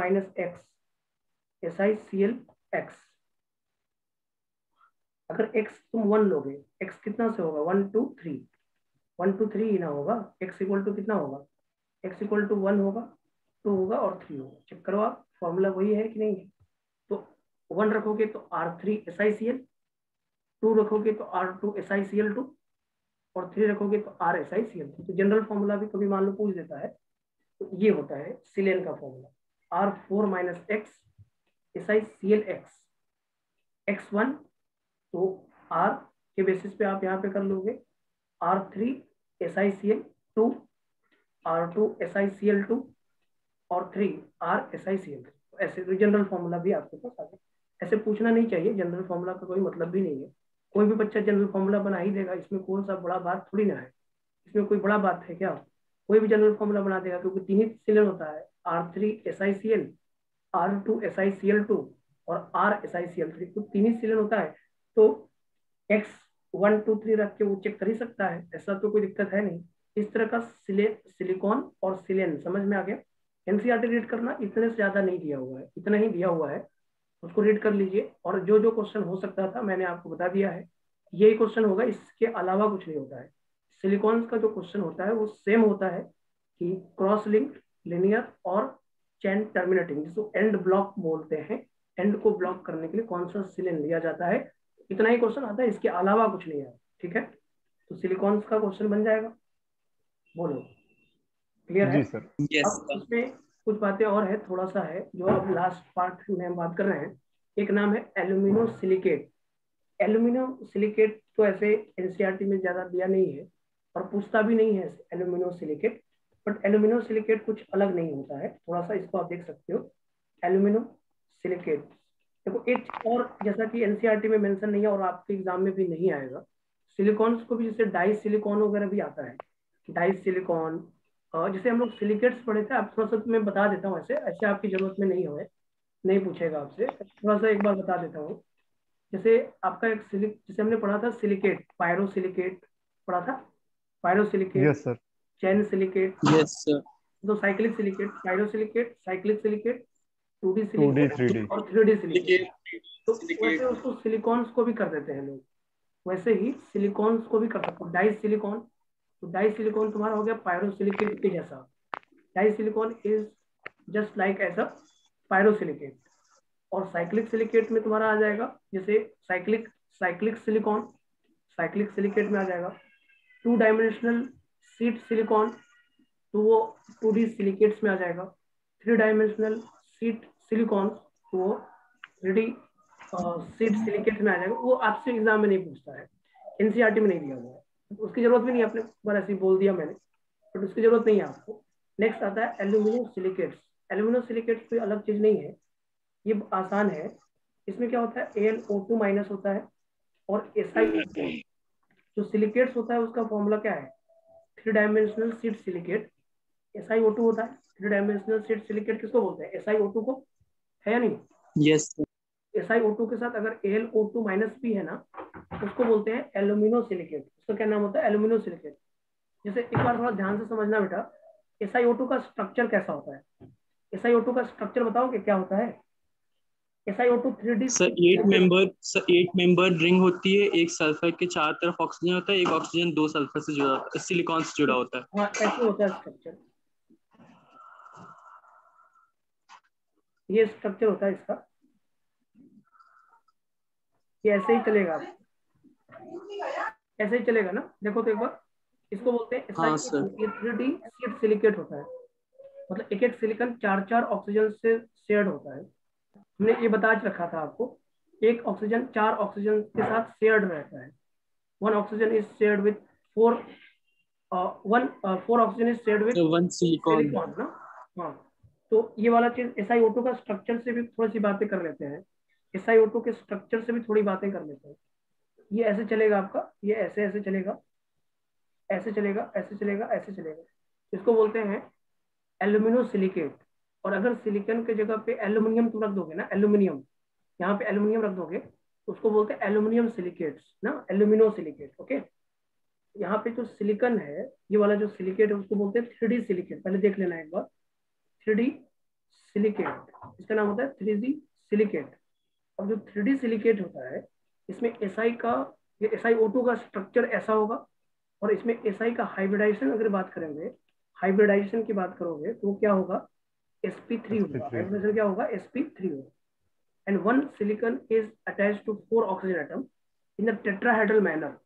- SiCl(X). अगर x तुम 1 लोगे, x कितना से होगा, 1 2 3, 1 2 3 ही ना होगा, x इक्वल टू कितना होगा, x इक्वल टू 1 होगा, 2 होगा और 3 होगा। चेक करो आप, फॉर्मूला वही है कि नहीं है। तो 1 रखोगे तो R3SiCl, 2 रखोगे तो R2SiCl2, और 3 रखोगे तो RSiCl3। तो जनरल फॉर्मूला भी कभी मान लो पूछ देता है, तो ये होता है सिलेन का formula, R4 - X SiCl(X), X1, तो R के बेसिस पे आप यहाँ पे कर लोगे R3SiCl2, R2SiCl2 और 3 RSiCl3। तो ऐसे तो जनरल फॉर्मूला भी आपके पास आ गया। ऐसे पूछना नहीं चाहिए, जनरल फॉर्मूला का कोई मतलब भी नहीं है, कोई भी बच्चा जनरल फॉर्मूला बना ही देगा, इसमें कौन सा बड़ा बात थोड़ी ना है, इसमें कोई बड़ा बात है क्या, कोई भी जनरल फॉर्मूला बना देगा, क्योंकि तीन ही सिलेन होता है, R3SiCl, R2SiCl2 और RSiCl3, तो तीन ही सिलेन होता है। तो X 1 2 3 रख के वो चेक कर ही सकता है, ऐसा तो कोई दिक्कत है नहीं। इस तरह का सिलिकॉन और सिलेन समझ में आ गया। एनसीईआरटी रीड करना, इतने से ज्यादा नहीं दिया हुआ है, इतना ही दिया हुआ है, उसको रीड कर लीजिए, और जो जो क्वेश्चन हो सकता था मैंने आपको बता दिया है, यही क्वेश्चन होगा, इसके अलावा कुछ नहीं होता है। सिलिकॉन का जो क्वेश्चन होता है वो सेम होता है कि क्रॉस लिंक्ड, लिनियर और चैन टर्मिनेटिंग, जिसको एंड ब्लॉक बोलते हैं, एंड को ब्लॉक करने के लिए कौन सा सिलेन लिया जाता है, इतना ही क्वेश्चन आता है, इसके अलावा कुछ नहीं है। ठीक है, तो सिलिकॉन का क्वेश्चन बन जाएगा, बोलो क्लियर है। जी सर। यस अब सर। इसमें कुछ बातें और है, थोड़ा सा है जो अब लास्ट पार्ट में हम बात कर रहे हैं। एक नाम है एल्यूमिनो सिलिकेट। एल्यूमिनो सिलिकेट तो ऐसे एनसीईआरटी में ज्यादा दिया नहीं है और पूछता भी नहीं है alumino silicate, but alumino silicate कुछ अलग नहीं होता है, थोड़ा सा इसको आप देख सकते हो। एल्यूमिनो सिलिकेट, देखो एक और, जैसा कि एनसीईआरटी में मेंशन नहीं है और आपके एग्जाम में भी नहीं आएगा, सिलिकॉन्स को भी जैसे डाई सिलिकॉन वगैरह भी आता है, डाई सिलिकॉन, जैसे हम लोग सिलिकेट्स पढ़े थे, आप थोड़ा सा मैं बता देता हूँ, ऐसे ऐसे आपकी जरूरत में नहीं हो, नहीं पूछेगा आपसे, थोड़ा सा एक बार बता देता हूँ। जैसे आपका एक जैसे हमने पढ़ा था सिलिकेट, पायरो सिलिकेट पढ़ा था, pyro silicate, yes sir. Chain silicate, yes sir. तो cyclic silicate, pyro silicate, cyclic silicate, 2D 2D silicon 3D और 3D सिलिकॉन। तो वैसे सिलिकेट उसको सिलिकॉन्स को भी कर देते हैं लोग, वैसे ही सिलिकॉन्स को भी कर सकते हैं। डाई सिलिकॉन, तो डाई सिलिकॉन तुम्हारा हो गया पायरोसिलिकेट के जैसा। Di silicon is just like ऐसा पायरोसिलिकेट। और साइक्लिक सिलिकेट में तुम्हारा आ जाएगा जैसे cyclic cyclic silicon, cyclic silicate में आ जाएगा। 2 डायमेंशनल सीट सिलिकॉन, तो वो 2D सिलिकेट्स में आ जाएगा। 3 डायमेंशनल सीट सिलिकॉन, तो वो 3D सीट सिलिकेट में आ जाएगा। वो आपसे एग्जाम में नहीं पूछता है, एनसीईआरटी में नहीं दिया हुआ है, उसकी जरूरत भी नहीं है। आपने बार ऐसे ही बोल दिया मैंने, बट उसकी जरूरत नहीं है आपको। नेक्स्ट आता है एल्यूमिनियम सिलिकेट्स। एल्यूमिनियम सिलिकेट्स कोई अलग चीज नहीं है, ये आसान है। इसमें क्या होता है, AlO2 माइनस होता है और SiO2। जो सिलिकेट्स होता है उसका फॉर्मूला क्या है, 3 डायमेंशनल सीट सिलिकेट SiO2 होता है। 3 डायमेंशनल सीट सिलिकेट किसको बोलते हैं, SiO2 को, है या नहीं। यस SiO2 के साथ अगर AlO2 माइनस भी है ना, उसको बोलते हैं एल्यूमिनो सिलिकेट। उसका क्या नाम होता है, एल्यूमिनो सिलिकेट। जैसे एक बार थोड़ा ध्यान से समझना बेटा, SiO2 का स्ट्रक्चर कैसा होता है। SiO2 का स्ट्रक्चर बताओगे क्या होता है। SiO2 3D sir 8 member ring होती है, एक सल्फर के चार तरफ ऑक्सीजन होता है, एक ऑक्सीजन 2 सल्फर से जुड़ा होता है, सिलिकॉन से जुड़ा होता है। हाँ ऐसे होता है स्ट्रक्चर, ये स्ट्रक्चर होता है इसका, ये ऐसे ही चलेगा, ऐसे ही चलेगा ना। देखो तो एक बार, इसको बोलते हैं हाँ सर। SiO2, ये 3D सीट सिलिकेट होता है। मतलब एक एक सिलिकॉन 4 ऑक्सीजन से शेयर्ड होता है। हमने ये बता रखा था आपको, एक ऑक्सीजन 4 ऑक्सीजन के साथ शेयर्ड रहता है। 1 oxygen is shared with 4 4 oxygen is shared with one silicon. Silicon ना। हाँ, तो ये वाला चीज SiO2 का स्ट्रक्चर से भी थोड़ी सी बातें कर लेते हैं। SiO2 के स्ट्रक्चर से भी थोड़ी बातें कर लेते हैं। ये ऐसे चलेगा आपका, ये ऐसे ऐसे चलेगा, ऐसे चलेगा, ऐसे चलेगा, ऐसे चलेगा। इसको बोलते हैं एल्यूमिनो सिलिकेट। और अगर सिलिकॉन के जगह पे एल्यूमिनियम तुम रख दोगे ना, एल्यूमिनियम, यहाँ पे एल्यूमिनियम रख दोगे तो उसको बोलते हैं एल्यूमिनियम सिलिकेट्स ना, एल्यूमिनो सिलिकेट। ओके, यहाँ पे जो सिलिकॉन है, ये वाला जो सिलिकेट है उसको बोलते हैं 3D सिलिकेट। पहले देख लेना एक बार, 3D सिलिकेट, इसका नाम होता है 3D सिलिकेट। अब जो 3D सिलिकेट होता है, इसमें SiO2 का स्ट्रक्चर ऐसा होगा, और इसमें Si का हाइब्रिडाइजेशन अगर बात करेंगे, हाइब्रिडाइजेशन की बात करोगे तो क्या होगा, sp3 होगा। SP3 हाइब्रिडाइजेशन क्या होगा, sp3 होगा। And one silicon is attached to 4 oxygen atom in the tetrahedral manner.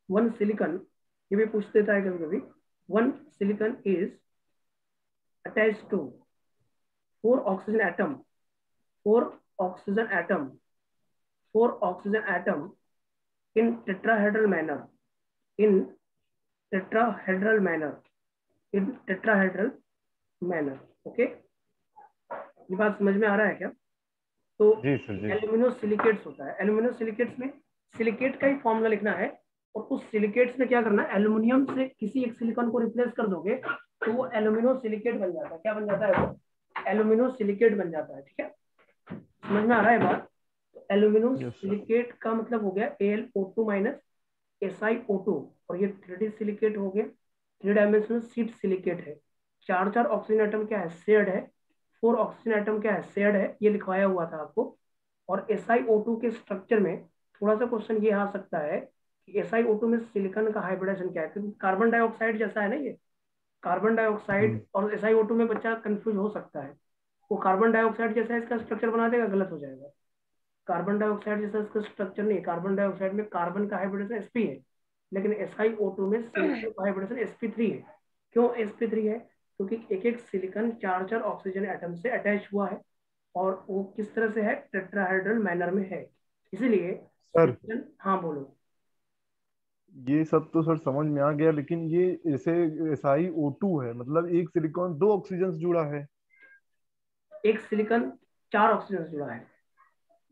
One silicon, ये भी पूछ देता है कभी कभी, one silicon is attached to 4 oxygen atom, 4 oxygen atom, 4 oxygen atom in tetrahedral manner, in tetrahedral manner, in tetrahedral manner। Okay, ये बात समझ में आ रहा है क्या। तो जी सर जी। एल्यूमिनो सिलिकेट्स होता है। एल्यूमिनो सिलिकेट्स में सिलिकेट का ही फॉर्मूला लिखना है, और उस सिलिकेट्स में क्या करना है, एल्यूमिनियम से किसी एक सिलिकॉन को रिप्लेस कर दोगे तो वो एल्यूमिनो सिलिकेट बन जाता है। क्या बन जाता है वो, एल्यूमिनो सिलिकेट बन जाता है। ठीक है, समझ में आ रहा है बात। तो एल्यूमिनो यस सर। सिलिकेट का मतलब हो गया AlO2 माइनस SiO2, और ये 3D सिलिकेट हो गया, 3 डायमेंशनल सीट सिलिकेट है। 4 ऑक्सीजन एटम क्या है, शेयर्ड है। 4 ऑक्सीजन एटम क्या है, शेयर्ड है, ये लिखवाया हुआ था आपको। और SiO2 के स्ट्रक्चर में थोड़ा सा क्वेश्चन ये आ सकता है कि SiO2 में सिलिकॉन का हाइब्रिडेशन क्या है, क्योंकि कार्बन डाइऑक्साइड जैसा है ना ये, कार्बन डाइऑक्साइड और SiO2 में बच्चा कंफ्यूज हो सकता है। वो कार्बन डाइऑक्साइड जैसा इसका स्ट्रक्चर बना देगा, गलत हो जाएगा। कार्बन डाइऑक्साइड जैसा इसका स्ट्रक्चर नहीं है। कार्बन डाइऑक्साइड में कार्बन का हाइब्रिडेशन sp है, लेकिन SiO2 में सिलिकॉन का हाइब्रिडेशन sp3 है। क्यों sp3 है, क्योंकि एक एक सिलिकॉन 4 ऑक्सीजन एटम से अटैच हुआ है, और वो किस तरह से है, टेट्राहेड्रल मैनर में है, इसीलिए सर सिलिकॉन। हाँ बोलो। ये सब तो सर समझ में आ गया, लेकिन ये जैसे SiO2 है, मतलब एक सिलिकॉन 2 ऑक्सीजन से जुड़ा है। एक सिलिकॉन 4 ऑक्सीजन से जुड़ा है,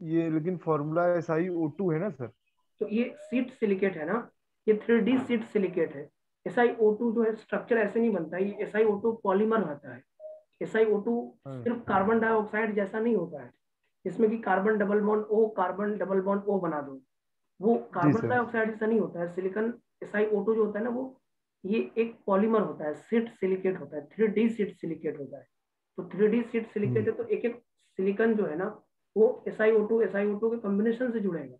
ये लेकिन फॉर्मूला SiO2 है ना सर। तो ये सीट सिलिकेट है ना, ये 3D सीट सिलिकेट है। SiO2 जो है स्ट्रक्चर ऐसे नहीं बनता है, ये SiO2 पॉलीमर रहता है। SiO2 हाँ। सिर्फ कार्बन डाइऑक्साइड जैसा नहीं होता है, इसमें कि carbon double bond O, carbon double bond O बना दो, वो जी कार्बन सर। डाइऑक्साइड जैसा नहीं होता है। सिलिकॉन SiO2 जो होता है ना, वो ये एक पॉलीमर होता है, सीट सिलिकेट होता है, 3D सीट सिलिकेट होता है। तो 3D सीट सिलिकेट है, तो एक एक सिलिकॉन जो है ना वो SiO2 के कॉम्बिनेशन से जुड़ेगा,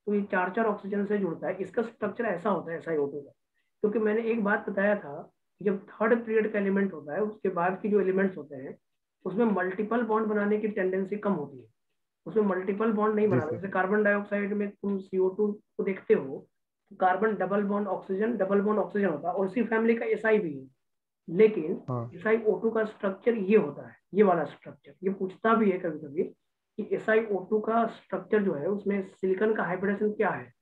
तो ये 4 ऑक्सीजन से जुड़ता है। इसका स्ट्रक्चर ऐसा होता है SiO2 का, क्योंकि मैंने एक बात बताया था कि जब थर्ड पीरियड का एलिमेंट होता है उसके बाद की जो एलिमेंट्स होते हैं उसमें मल्टीपल बॉन्ड बनाने की टेंडेंसी कम होती है, उसमें मल्टीपल बॉन्ड नहीं बनाते। जैसे कार्बन डाइऑक्साइड में तुम CO2 को देखते हो तो कार्बन डबल बॉन्ड ऑक्सीजन होता है, और उसी फैमिली का SI भी है, लेकिन हाँ SiO2 का स्ट्रक्चर ये होता है, ये वाला स्ट्रक्चर। ये पूछता भी है कभी कभी कि SiO2 का स्ट्रक्चर जो है उसमें सिलिकॉन का हाइब्रिडेशन क्या है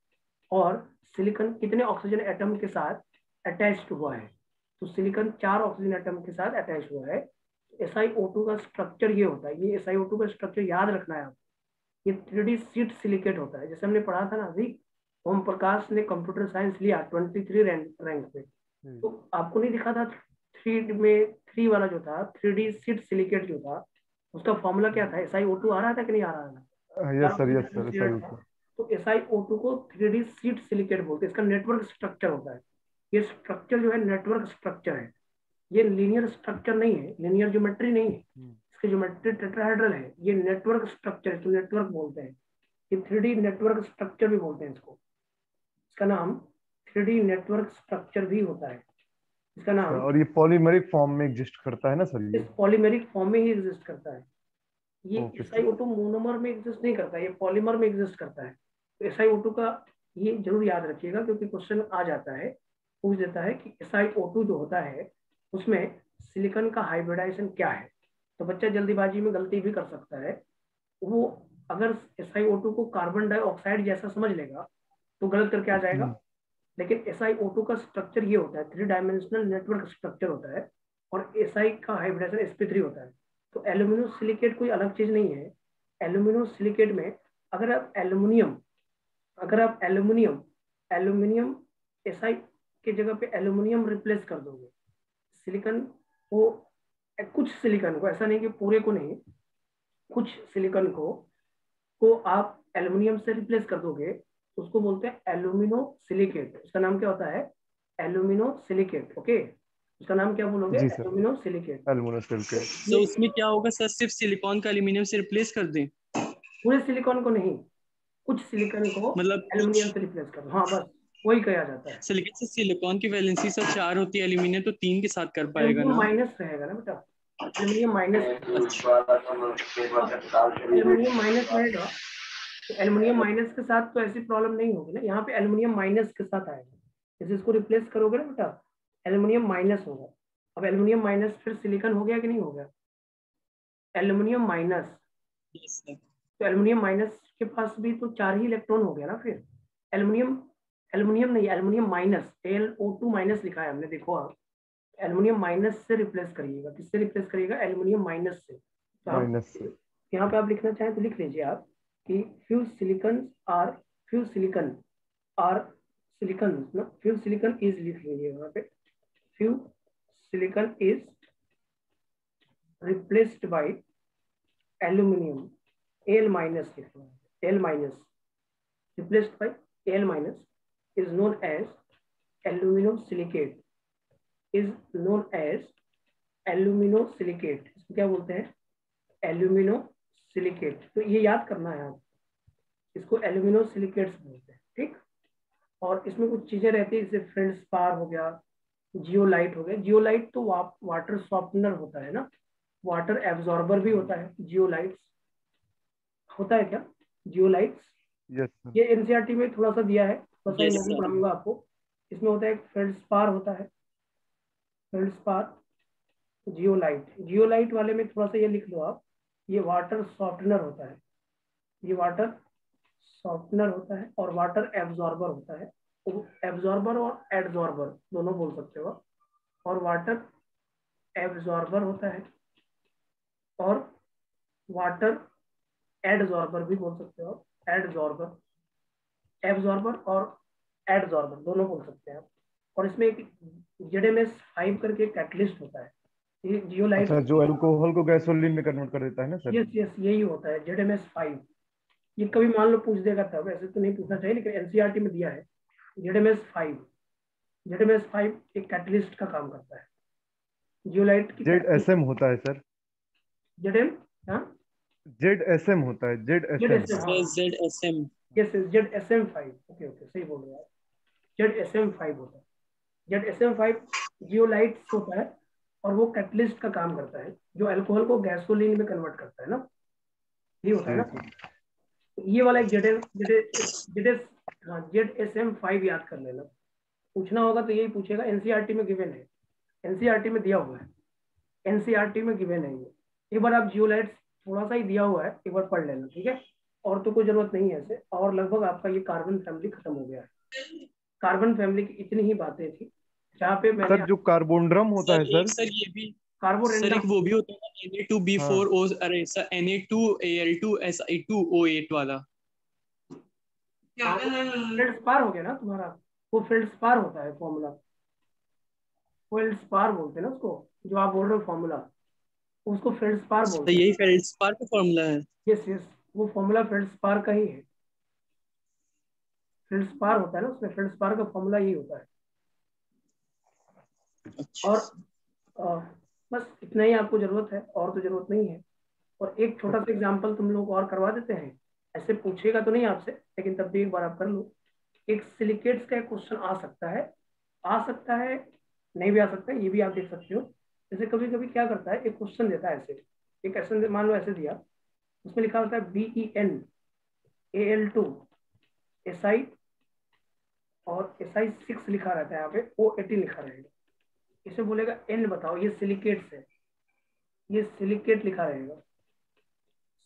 और सिलिकॉन कितने ऑक्सीजन एटम के साथ अटैच्ड हुआ है। तो सिलिकॉन 4 ऑक्सीजन एटम के साथ अटैच हुआ है। SiO2 का स्ट्रक्चर ये होता है, ये SiO2 का स्ट्रक्चर याद रखना है आपको। ये 3D शीट सिलिकेट होता है, जैसे हमने पढ़ा था ना अभी, ओम प्रकाश ने कंप्यूटर साइंस लिया 23 रैंक पे, तो आपको नहीं दिखा था 3 वाला जो था 3D शीट सिलिकेट जो था उसका फॉर्मूला क्या था? SiO2 आ रहा था कि नहीं आ रहा था? यस सर तो SiO2 को 3D शीट सिलिकेट बोलते हैं। इसका नेटवर्क स्ट्रक्चर होता है। ये स्ट्रक्चर जो है नेटवर्क स्ट्रक्चर है, ये लीनियर स्ट्रक्चर नहीं है, लीनियर ज्योमेट्री नहीं है, इसकी ज्योमेट्री टेट्राहेड्रल है। ये नेटवर्क स्ट्रक्चर है, तो नेटवर्क बोलते हैं। ये 3D नेटवर्क स्ट्रक्चर भी बोलते हैं इसको। इसका नाम 3D नेटवर्क स्ट्रक्चर भी होता है। इसका नाम और ये पॉलीमेरिक फॉर्म में एग्जिस्ट करता है ना सर? इस पॉलीमेरिक फॉर्म में ही एग्जिस्ट करता है। ये ओके सर। SiO2 मोनोमर में एग्जिस्ट नहीं करता, ये पॉलीमर में एग्जिस्ट करता है। तो SiO2 का ये जरूर याद रखिएगा, क्योंकि क्वेश्चन आ जाता है, पूछ देता है कि SiO2 जो होता है उसमें सिलिकॉन का हाइब्रिडाइजेशन क्या है। तो बच्चा जल्दीबाजी में गलती भी कर सकता है, वो अगर SiO2 को कार्बन डाइऑक्साइड जैसा समझ लेगा तो गलत करके आ जाएगा। लेकिन SiO2 का स्ट्रक्चर ये होता है, 3 डायमेंशनल नेटवर्क स्ट्रक्चर होता है, और Si का हाइब्रिडेशन sp3 होता है। तो एल्यूमिनो सिलिकेट कोई अलग चीज नहीं है। एल्यूमिनो सिलिकेट में अगर आप एल्यूमिनियम SI की जगह पे एल्यूमिनियम रिप्लेस कर दोगे, सिलिकॉन को, कुछ सिलिकॉन को, ऐसा नहीं कि पूरे को नहीं, कुछ सिलिकॉन को आप एल्यूमिनियम से रिप्लेस कर दोगे, उसको बोलते हैं एल्यूमिनो सिलिकेट। उसका नाम क्या होता है? Alumino silicate. ओके, उसका नाम क्या बोलोगे? जी sir, alumino silicate. Aluminium silicate. तो उसमें क्या होगा सर, सिर्फ सिलिकॉन का एल्यूमिनियम से रिप्लेस कर दें? पूरे सिलिकॉन को नहीं, कुछ सिलिकॉन को मतलब एल्यूमिनियम से रिप्लेस कर दो। हाँ, बस वही कहा जाता है। लेकिन सर सिलिकॉन की वैलेंसी सर 4 होती है, एल्यूमिनियम तो 3 के साथ कर पाएगा एल्यूमिनियम ना? माइनस रहेगा ना बेटा, एल्यूमिनियम माइनस रहेगा। तो एल्यूमिनियम माइनस के साथ तो ऐसी प्रॉब्लम नहीं होगी ना, यहाँ पे एल्यूमिनियम माइनस के साथ आएगा। जैसे इसको रिप्लेस करोगे ना बेटा, एल्यूमिनियम माइनस होगा। अब एल्यूमिनियम माइनस फिर सिलिकॉन हो गया कि नहीं हो गया? Aluminium minus, yes sir. तो एल्यूमिनियम माइनस के पास भी तो 4 ही इलेक्ट्रॉन हो गया ना फिर। एल्यूमिनियम नहीं, एल्यूमिनियम माइनस, LO2 माइनस लिखा है हमने, देखो आप, एल्यूमिनियम माइनस से रिप्लेस करिएगा। किससे रिप्लेस करिएगा? एल्यूमिनियम माइनस से। तो माइनस से यहाँ पे आप लिखना चाहें तो लिख लीजिए आप कि फ्यू सिलिकॉन इज, लिख लीजिए यहाँ पे, few silicon is replaced by aluminium, Al minus लिखना है, Al minus, replaced by Al minus is known as aluminosilicate, is known as aluminosilicate। इसको क्या बोलते हैं? एल्यूमिनोसिलिकेट। तो ये याद करना है आप, इसको एल्यूमिनोसिलिकेट्स बोलते हैं, ठीक। और इसमें कुछ चीजें रहती है, जैसे फेल्डस्पार हो गया, जियोलाइट हो गया। जियोलाइट तो वाटर सॉफ्टनर होता है ना, वाटर एब्जॉर्बर भी होता है। जियोलाइट्स होता है क्या? Zeolites yes sir. ये एनसीईआरटी में थोड़ा सा दिया है, थोड़ा सा Yes, मैं भी sir. पढ़ाऊंगा आपको। इसमें होता है फेल्डस्पार होता है, फेल्डस्पार, जियोलाइट वाले में थोड़ा सा ये लिख लो आप, ये वाटर सॉफ्टनर होता है, ये वाटर सॉफ्टनर होता है और वाटर एब्जॉर्बर होता है। एब्जॉर्बर और एडजॉर्बर दोनों बोल सकते हो, और वाटर एब्जॉर्बर होता है और वाटर एडजॉर्बर भी बोल सकते हो। एब्जॉर्बर और एडजॉर्बर दोनों बोल सकते हैं आप। और इसमें एक ZMS5 करके कैटलिस्ट होता है, ये जियोलाइट। अच्छा, जो अल्कोहल को गैसोलीन में कन्वर्ट कर देता है ना सर? यस यही होता है ZMS5। ये कभी मान लो पूछ देगा तब, ऐसे तो नहीं पूछना चाहिए, लेकिन एनसीईआरटी में दिया है ZMS5 एक कैटलिस्ट का काम करता है, जियोलाइट की ZSM होता है सर? ZM, हाँ ZSM होता है, ZSM। ZSM। Yes ZSM5, okay okay सही बोल रहे हैं आप, ZSM5 होता है। ZSM5 जियोलाइट्स होता है और वो कैटलिस्ट का काम करता है, जो अल्कोहल को गैसोलीन में कन्वर्ट करता है ना, ये होता है जी ना। तो ये वाला एक ZSM5 याद कर लेना। पूछना होगा तो यही पूछेगा, एनसीईआरटी में गिवन है, एनसीईआरटी में दिया हुआ है, एनसीईआरटी में गिवन है ये। एक बार आप जियोलाइट्स थोड़ा सा ही दिया हुआ है, एक बार पढ़ लेना, ठीक है। और तो कोई जरूरत नहीं है ऐसे, और लगभग आपका ये कार्बन फैमिली खत्म हो गया है। कार्बन फैमिली की इतनी ही बातें थी जहाँ पे मैंने सर, जो कार्बोड्रम होता है सर एक सर, सर ये भी सर कार्बोरेंडम एक वो भी होता है ना, हाँ Na2B4O, अरे सर Na2Al2Si2O8 वाला। फेल्डस्पार हो गया ना तुम्हारा, वो फेल्डस्पार होता है फॉर्मूला, फेल्डस्पार बोलते हैं ना उसको, जो आप बोल रहे हो फॉर्मूला, उसको फेल्डस्पार सर बोलते हैं। यही फेल्डस्पार का फॉर्मूला है। यस यस, वो फॉर्मूला फेल्डस्पार का ही है, फेल्डस्पार होता है ना उसमें, फेल्डस्पार का फॉर्मूला यही होता है। अच्छा। और अ, बस इतना ही आपको जरूरत है, और तो जरूरत नहीं है। और एक छोटा सा एग्जांपल तुम लोग और करवा देते हैं, ऐसे पूछेगा तो नहीं आपसे, लेकिन तब भी एक बार आप कर लो। एक सिलिकेट्स का एक क्वेश्चन आ सकता है, आ सकता है, नहीं भी आ सकता है, ये भी आप देख सकते हो। जैसे कभी कभी क्या करता है, एक क्वेश्चन देता है ऐसे, एक ऐसे मान लो ऐसे दिया, उसमें लिखा होता है BeNAl2Si, और Si6 लिखा रहता है, यहाँ पे O18 लिखा रहेगा। इसे बोलेगा N बताओ, ये सिलिकेट्स है, ये सिलिकेट लिखा रहेगा,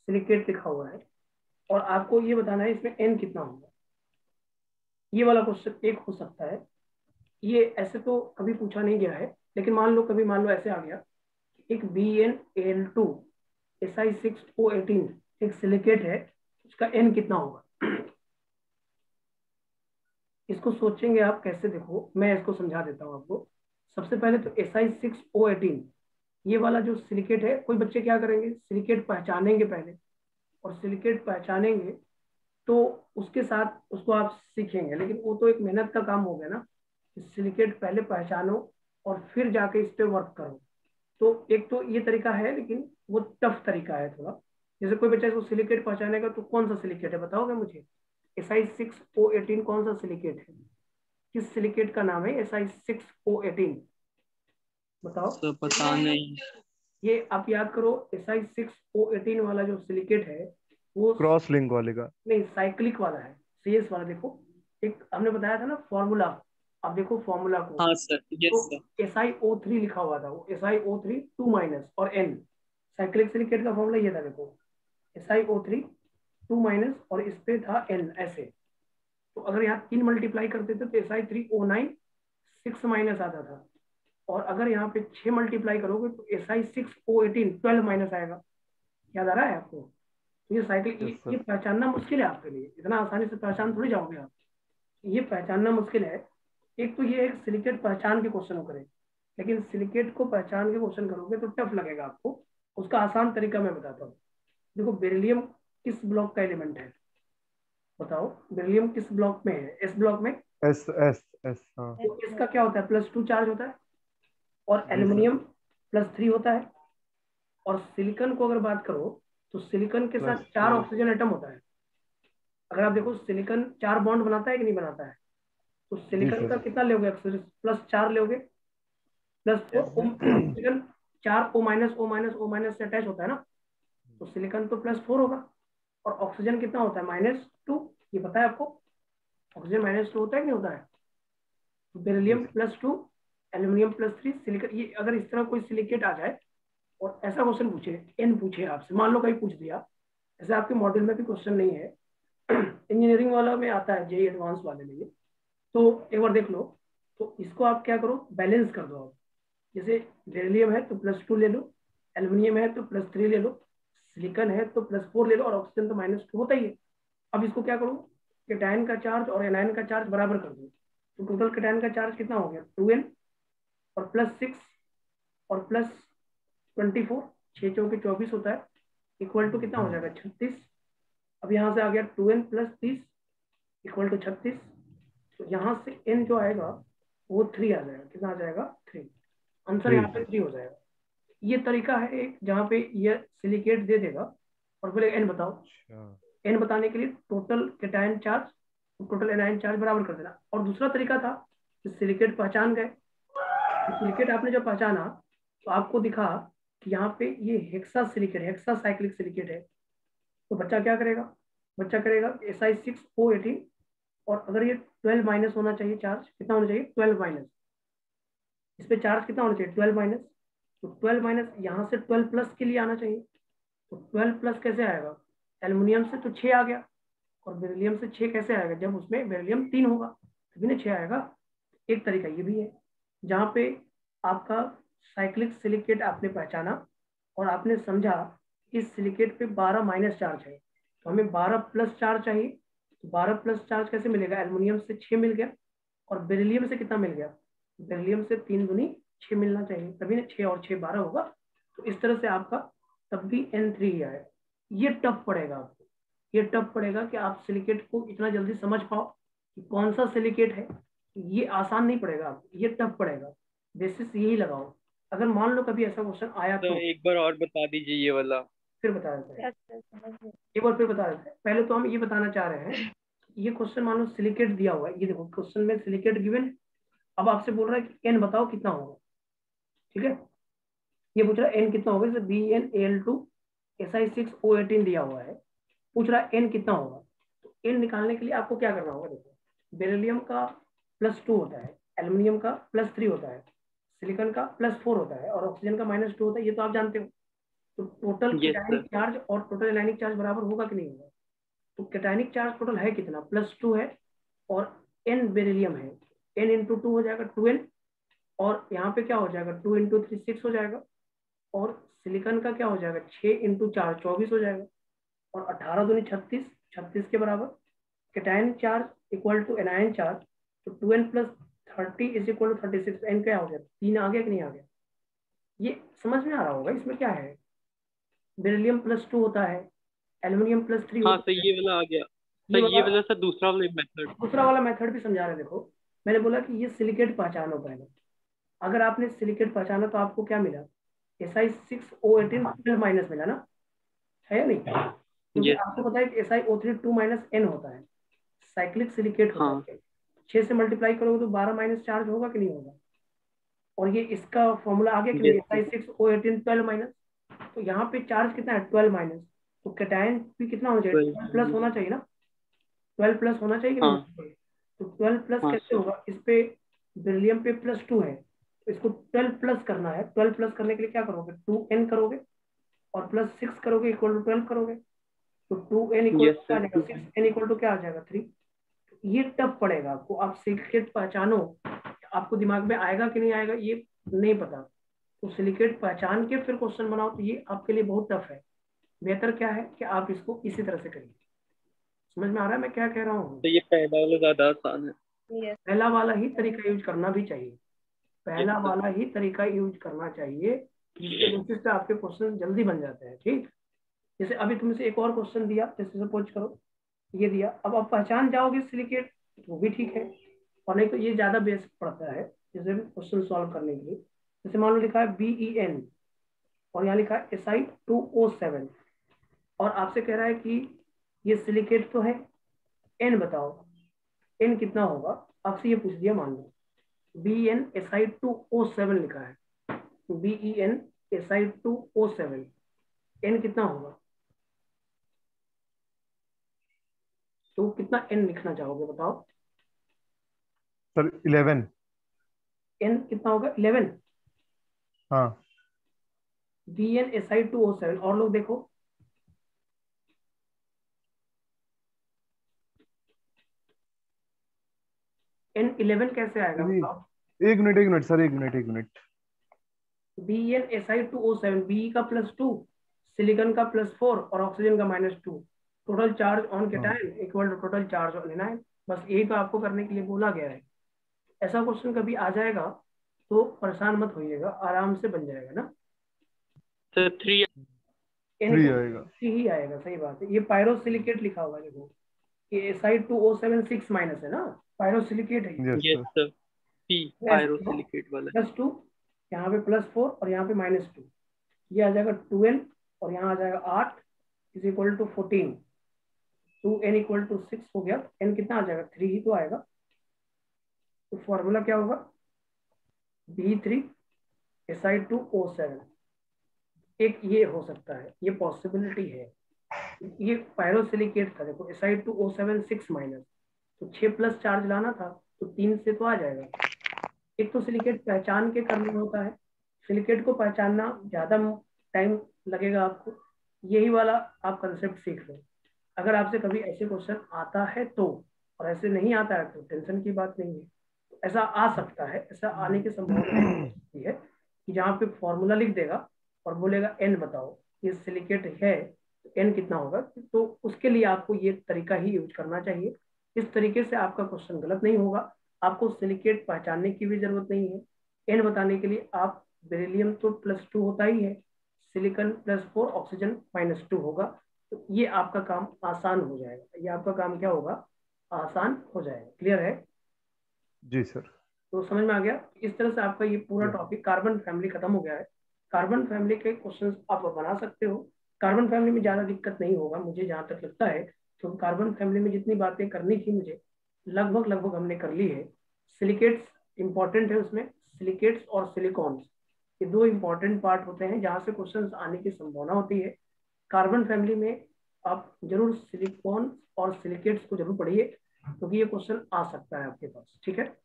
सिलिकेट लिखा हुआ है, और आपको ये बताना है इसमें N कितना होगा। ये वाला क्वेश्चन एक हो सकता है। ये ऐसे तो कभी पूछा नहीं गया है, लेकिन मान लो कभी, मान लो ऐसे आ गया, एक BeNAl2Si6O18 एक सिलिकेट है, उसका N कितना होगा। इसको सोचेंगे आप कैसे, देखो मैं इसको समझा देता हूँ आपको। सबसे पहले तो Si6O18 ये वाला जो सिलिकेट है, कोई बच्चे क्या करेंगे, सिलिकेट पहचानेंगे पहले, और सिलिकेट पहचानेंगे तो उसके साथ उसको आप सीखेंगे, लेकिन वो तो एक मेहनत का काम हो गया ना। सिलिकेट पहले पहचानो और फिर जाके इस पे वर्क करो। तो एक तो ये तरीका है, लेकिन वो टफ तरीका है थोड़ा। जैसे कोई बच्चा इसको सिलिकेट पहचानेगा तो कौन सा सिलिकेट है बताओगे मुझे, Si6O18 कौन सा सिलिकेट है, किस सिलिकेट का नाम है Si6O18, बताओ। सर पता नहीं। ये आप याद करो, Si6O18 वाला जो सिलिकेट है वो, क्रॉस लिंक वाले का। नहीं साइक्लिक वाला है, CS वाला। देखो एक हमने बताया था ना फॉर्मूला, आप देखो फॉर्मूला को, हाँ सर, यस तो सर। SiO3 लिखा हुआ था, वो SiO3 2 माइनस और N, साइक्लिक सिलिकेट का फॉर्मूला ये था, देखो SiO3 2 माइनस और इस पे था N ऐसे। तो अगर यहाँ 3 मल्टीप्लाई करते थे तो Si3O9 6 माइनस आता था, और अगर यहाँ पे 6 मल्टीप्लाई करोगे तो Si6O18 12 माइनस आएगा। याद आ रहा है आपको। तो ये साइकिल, यस ये सर। पहचानना मुश्किल है आपके लिए, इतना आसानी से पहचान थोड़ी जाओगे आप, ये पहचानना मुश्किल है। एक तो ये एक सिलिकेट पहचान के क्वेश्चन करें, लेकिन सिलिकेट को पहचान के क्वेश्चन करोगे तो टफ लगेगा आपको। उसका आसान तरीका मैं बताता हूँ। देखो बेरिलियम किस ब्लॉक का एलिमेंट है, बताओ बेरिलियम किस ब्लॉक में है, एस ब्लॉक में। S हाँ। तो इसका क्या होता है, +2 चार्ज होता है, और जी सर। एल्यूमिनियम +3 होता है। और सिलिकॉन को अगर बात करो तो सिलिकॉन के साथ 4 +2। ऑक्सीजन एटम होता है। अगर आप देखो सिलिकॉन 4 बॉन्ड बनाता है कि नहीं बनाता है, तो जी सिलिकॉन सर। का कितना लोगे, +4 लोगे, +4 यस सर। सिलिकॉन 4 O- से अटैच होता है ना, तो सिलिकॉन तो +4 होगा। और ऑक्सीजन कितना होता है, -2, ये पता है आपको, ऑक्सीजन -2 होता है कि नहीं होता है। जी बेरिलियम सर। +2, aluminium +3, silicon. ये अगर इस तरह कोई सिलिकेट आ जाए और ऐसा क्वेश्चन पूछे, N पूछे आपसे, मान लो कहीं पूछ दिया, ऐसे आपके मॉडल में भी क्वेश्चन नहीं है, इंजीनियरिंग वाला में आता है, JEE एडवांस वाले में ये, तो एक बार देख लो। तो इसको आप क्या करो, बैलेंस कर दो आप। जैसे बेरिलियम है तो +2 ले लो, एल्यूमिनियम है तो +3 ले लो, सिलिकॉन है तो +4 ले लो, और ऑक्सीजन तो -2 होता ही है। अब इसको क्या करो, कैटायन का चार्ज और एनायन का चार्ज बराबर कर दो। तो टोटल कैटायन का चार्ज कितना हो गया, 2N, और +6 और +24, 6 चौके 24 होता है, इक्वल टू कितना हो जाएगा, 36। अब यहाँ से आ गया 2N + 30 इक्वल टू 36। तो यहाँ से N जो आएगा वो 3 आ जाएगा, कितना आ जाएगा, 3। आंसर 3। यहाँ पे 3 हो जाएगा। ये तरीका है एक, जहाँ पे ये सिलिकेट दे देगा और बोले एन बताओ। अच्छा एन बताने के लिए total cation charge total anion charge बराबर कर देना। और दूसरा तरीका था कि सिलिकेट पहचान गए, सिलिकेट आपने जब पहचाना तो आपको दिखा कि यहाँ पे ये hexa silicate, hexa cyclic silicate है, तो बच्चा क्या करेगा, बच्चा करेगा Si6O18, और अगर ये 12 माइनस होना चाहिए, चार्ज कितना होना चाहिए 12 माइनस, इस पे चार्ज कितना होना चाहिए 12 माइनस, तो 12 माइनस यहाँ से 12 प्लस के लिए आना चाहिए। तो 12 प्लस कैसे आएगा, एल्युमिनियम से तो 6 आ गया, और बेरिलियम से 6 कैसे आएगा, जब उसमें बेरिलियम 3 होगा तभी ना 6 आएगा। एक तरीका ये भी है जहाँ पे आपका साइक्लिक सिलिकेट आपने पहचाना और आपने समझा इस सिलिकेट पे 12 माइनस चार्ज है, तो हमें 12 प्लस चार्ज चाहिए। तो 12 प्लस चार्ज कैसे मिलेगा, एल्युमिनियम से 6 मिल गया, और बेरिलियम से कितना मिल गया, बेरिलियम से 3 दूनी 6 मिलना चाहिए, तभी ना 6 और 6 12 होगा। तो इस तरह से आपका तब भी N3 ही आएगा। ये टफ पड़ेगा आपको, ये टफ पड़ेगा कि आप सिलिकेट को इतना जल्दी समझ पाओ कि कौन सा सिलिकेट है, ये आसान नहीं पड़ेगा आपको, ये टफ पड़ेगा। बेसिस यही लगाओ, अगर मान लो कभी ऐसा क्वेश्चन आया तो तो एक बार और बता दीजिए ये वाला। फिर बता देते हैं, अच्छा समझ गई। एक बार फिर बता देते हैं। पहले तो हम ये बताना चाह रहे हैं, ये क्वेश्चन मान लो सिलिकेट दिया हुआ है, ये देखो क्वेश्चन में सिलिकेट गिवन है, अब आपसे बोल रहा है कि एन बताओ कितना होगा, ठीक है, ये पूछ रहा है एन कितना होगा, जैसे BnAl2Si6O18 दिया हुआ है, पूछ रहा है एन कितना होगा। तो एन निकालने के लिए आपको क्या करना होगा, देखो बेरिलियम का +2 होता है, एल्यूमिनियम का +3 होता है, सिलिकॉन का +4 होता है, और ऑक्सीजन का -2 होता है, ये तो आप जानते हो। तो total yes cationic sir. Charge और टोटल एनायनिक चार्ज बराबर होगा कि नहीं होगा। तो कैटायनिक चार्ज टोटल है कितना, +2 है, और एन बेरिलियम है, एन इंटू 2 हो जाएगा 2n, और यहाँ पे क्या हो जाएगा 2 इंटू 3 6 हो जाएगा, और सिलिकॉन का क्या हो जाएगा 6 इंटू 4 24 हो जाएगा, और 18 दूनी 36, 36 के बराबर। Cation charge equal to anion charge, तो 2n plus 30 is equal to 36, n क्या हो गया 3 आ गया कि नहीं आ गया। ये समझ में आ रहा होगा, इसमें क्या है, बेरिलियम +2 होता है, एल्यूमिनियम +3 हाँ होता सर है। ये वाला आ गया ये सर, ये वाला वाला सर दूसरा वाला मेथड। दूसरा वाला मेथड भी समझा रहे, देखो मैंने बोला कि ये सिलिकेट पहचानो पहले। अगर आपने सिलिकेट पहचाना तो आपको क्या मिला, Si6O18 12 माइनस मिला ना, है या नहीं, क्योंकि यस आपको पता है कि SiO3 2 माइनस N होता है, साइक्लिक सिलिकेट होता हाँ है, 6 से मल्टीप्लाई करोगे तो 12 माइनस चार्ज होगा कि नहीं होगा। और ये इसका फॉर्मूला आगे कि नहीं, यस सर। Si6O18 12 माइनस, तो यहाँ पे चार्ज कितना है 12 माइनस, तो कैटायन भी कितना होना चाहिए 12 प्लस होना चाहिए ना, 12 प्लस होना चाहिए कि नहीं हाँ होना चाहिए। तो 12 प्लस हाँ कैसे सर। होगा, इस पे बेरिलियम पे +2 है, तो इसको 12 प्लस करना है, 12 प्लस करने के लिए क्या करोगे 2n करोगे, और +6 करोगे इक्वल टू 12 करोगे, तो 2n इक्वल यस टू क्या आ सर। जाएगा 6n इक्वल टू क्या आ जाएगा 3। ये टफ पड़ेगा आपको, आप सिलिकेट पहचानो, आपको दिमाग में आएगा कि नहीं आएगा ये नहीं पता, तो सिलिकेट पहचान के फिर क्वेश्चन बनाओ, तो ये आपके लिए बहुत टफ है। बेहतर क्या है कि आप इसको इसी तरह से करिए। समझ में आ रहा है मैं क्या कह रहा हूँ, तो ये पहला वाला ज्यादा आसान है। यस पहला वाला ही तरीका यूज करना भी चाहिए, यस पहला सर। वाला ही तरीका यूज करना चाहिए, जिसके बेसिस पे आपके क्वेश्चन जल्दी बन जाते हैं, ठीक। जैसे अभी तुमसे एक और क्वेश्चन दिया, जैसे सपोज करो ये दिया, अब आप पहचान जाओगे सिलिकेट वो भी ठीक है, और नहीं तो ये ज्यादा बेस पड़ता है जैसे क्वेश्चन सॉल्व करने के लिए। जैसे मान लो लिखा है BeN, और यहाँ लिखा है Si2O7, और आपसे कह रहा है कि ये सिलिकेट तो है, N बताओ, N कितना होगा, आपसे ये पूछ दिया, मान लो BnSi2O7 लिखा है, BenSi2O7, N कितना होगा, तो कितना N लिखना चाहोगे बताओ, सर 11। N कितना होगा 11, हाँ BnSi2O7, और लोग देखो N11 कैसे आएगा जी, बताओ, एक मिनट सर, एक मिनट। BnSi2O7, बी का +2, सिलिकॉन का +4, और ऑक्सीजन का -2, टोटल चार्ज ऑन हाँ cation equal to total charge on anion. बस यही तो आपको करने के लिए बोला गया है। ऐसा क्वेश्चन कभी आ जाएगा तो परेशान मत होइएगा, आराम से बन जाएगा ना। सर 3। एन 3 इक्वल आएगा। ही आएगा, सही बात है। ये पायरोसिलिकेट लिखा हुआ है, देखो ये Si2O7 6 माइनस है ना, पायरोसिलिकेट है। Yes yes sir. Sir. P pyrosilicate वाला। +2, यहाँ पे +4, और यहाँ पे -2, ये आ जाएगा 2n, और यहाँ आ जाएगा 8, is equal to 14, 2n equal to 6 हो गया, n कितना आ जाएगा, 3 ही तो आएगा। तो फॉर्मूला क्या होगा, B3SI2O7। एक ये हो सकता है, ये पॉसिबिलिटी है। ये पायरोसिलिकेट था, देखो Si2O7 6 माइनस, तो 6 प्लस चार्ज लाना था, तो 3 से तो आ जाएगा। एक तो सिलिकेट पहचान के करना होता है, सिलिकेट को पहचानना ज्यादा टाइम लगेगा आपको, यही वाला आप कंसेप्ट सीख लो। अगर आपसे कभी ऐसे क्वेश्चन आता है तो, और ऐसे नहीं आता है तो टेंशन की बात नहीं है। ऐसा आ सकता है, ऐसा आने की संभावना हो सकती है कि जहाँ पे फॉर्मूला लिख देगा और बोलेगा एन बताओ, ये सिलिकेट है तो एन कितना होगा, तो उसके लिए आपको ये तरीका ही यूज करना चाहिए। इस तरीके से आपका क्वेश्चन गलत नहीं होगा। आपको सिलिकेट पहचानने की भी जरूरत नहीं है। एन बताने के लिए आप बेरिलियम तो +2 होता ही है, सिलिकॉन +4, ऑक्सीजन -2 होगा, तो ये आपका काम आसान हो जाएगा। ये आपका काम क्या होगा, आसान हो जाएगा। क्लियर है? जी सर। तो समझ में आ गया। इस तरह से आपका ये पूरा जी। टॉपिक कार्बन फैमिली खत्म हो गया है। कार्बन फैमिली के क्वेश्चंस आप बना सकते हो। कार्बन फैमिली में ज्यादा दिक्कत नहीं होगा मुझे जहां तक लगता है, तो कार्बन फैमिली में जितनी बातें करनी थी मुझे लगभग लगभग हमने कर ली है। सिलिकेट्स इंपॉर्टेंट है, उसमें सिलिकेट्स और सिलिकॉन्स ये दो इंपॉर्टेंट पार्ट होते हैं जहां से क्वेश्चन आने की संभावना होती है। कार्बन फैमिली में आप जरूर सिलिकॉन और सिलिकेट्स को जरूर पढ़िए, क्योंकि ये क्वेश्चन आ सकता है आपके पास। ठीक है,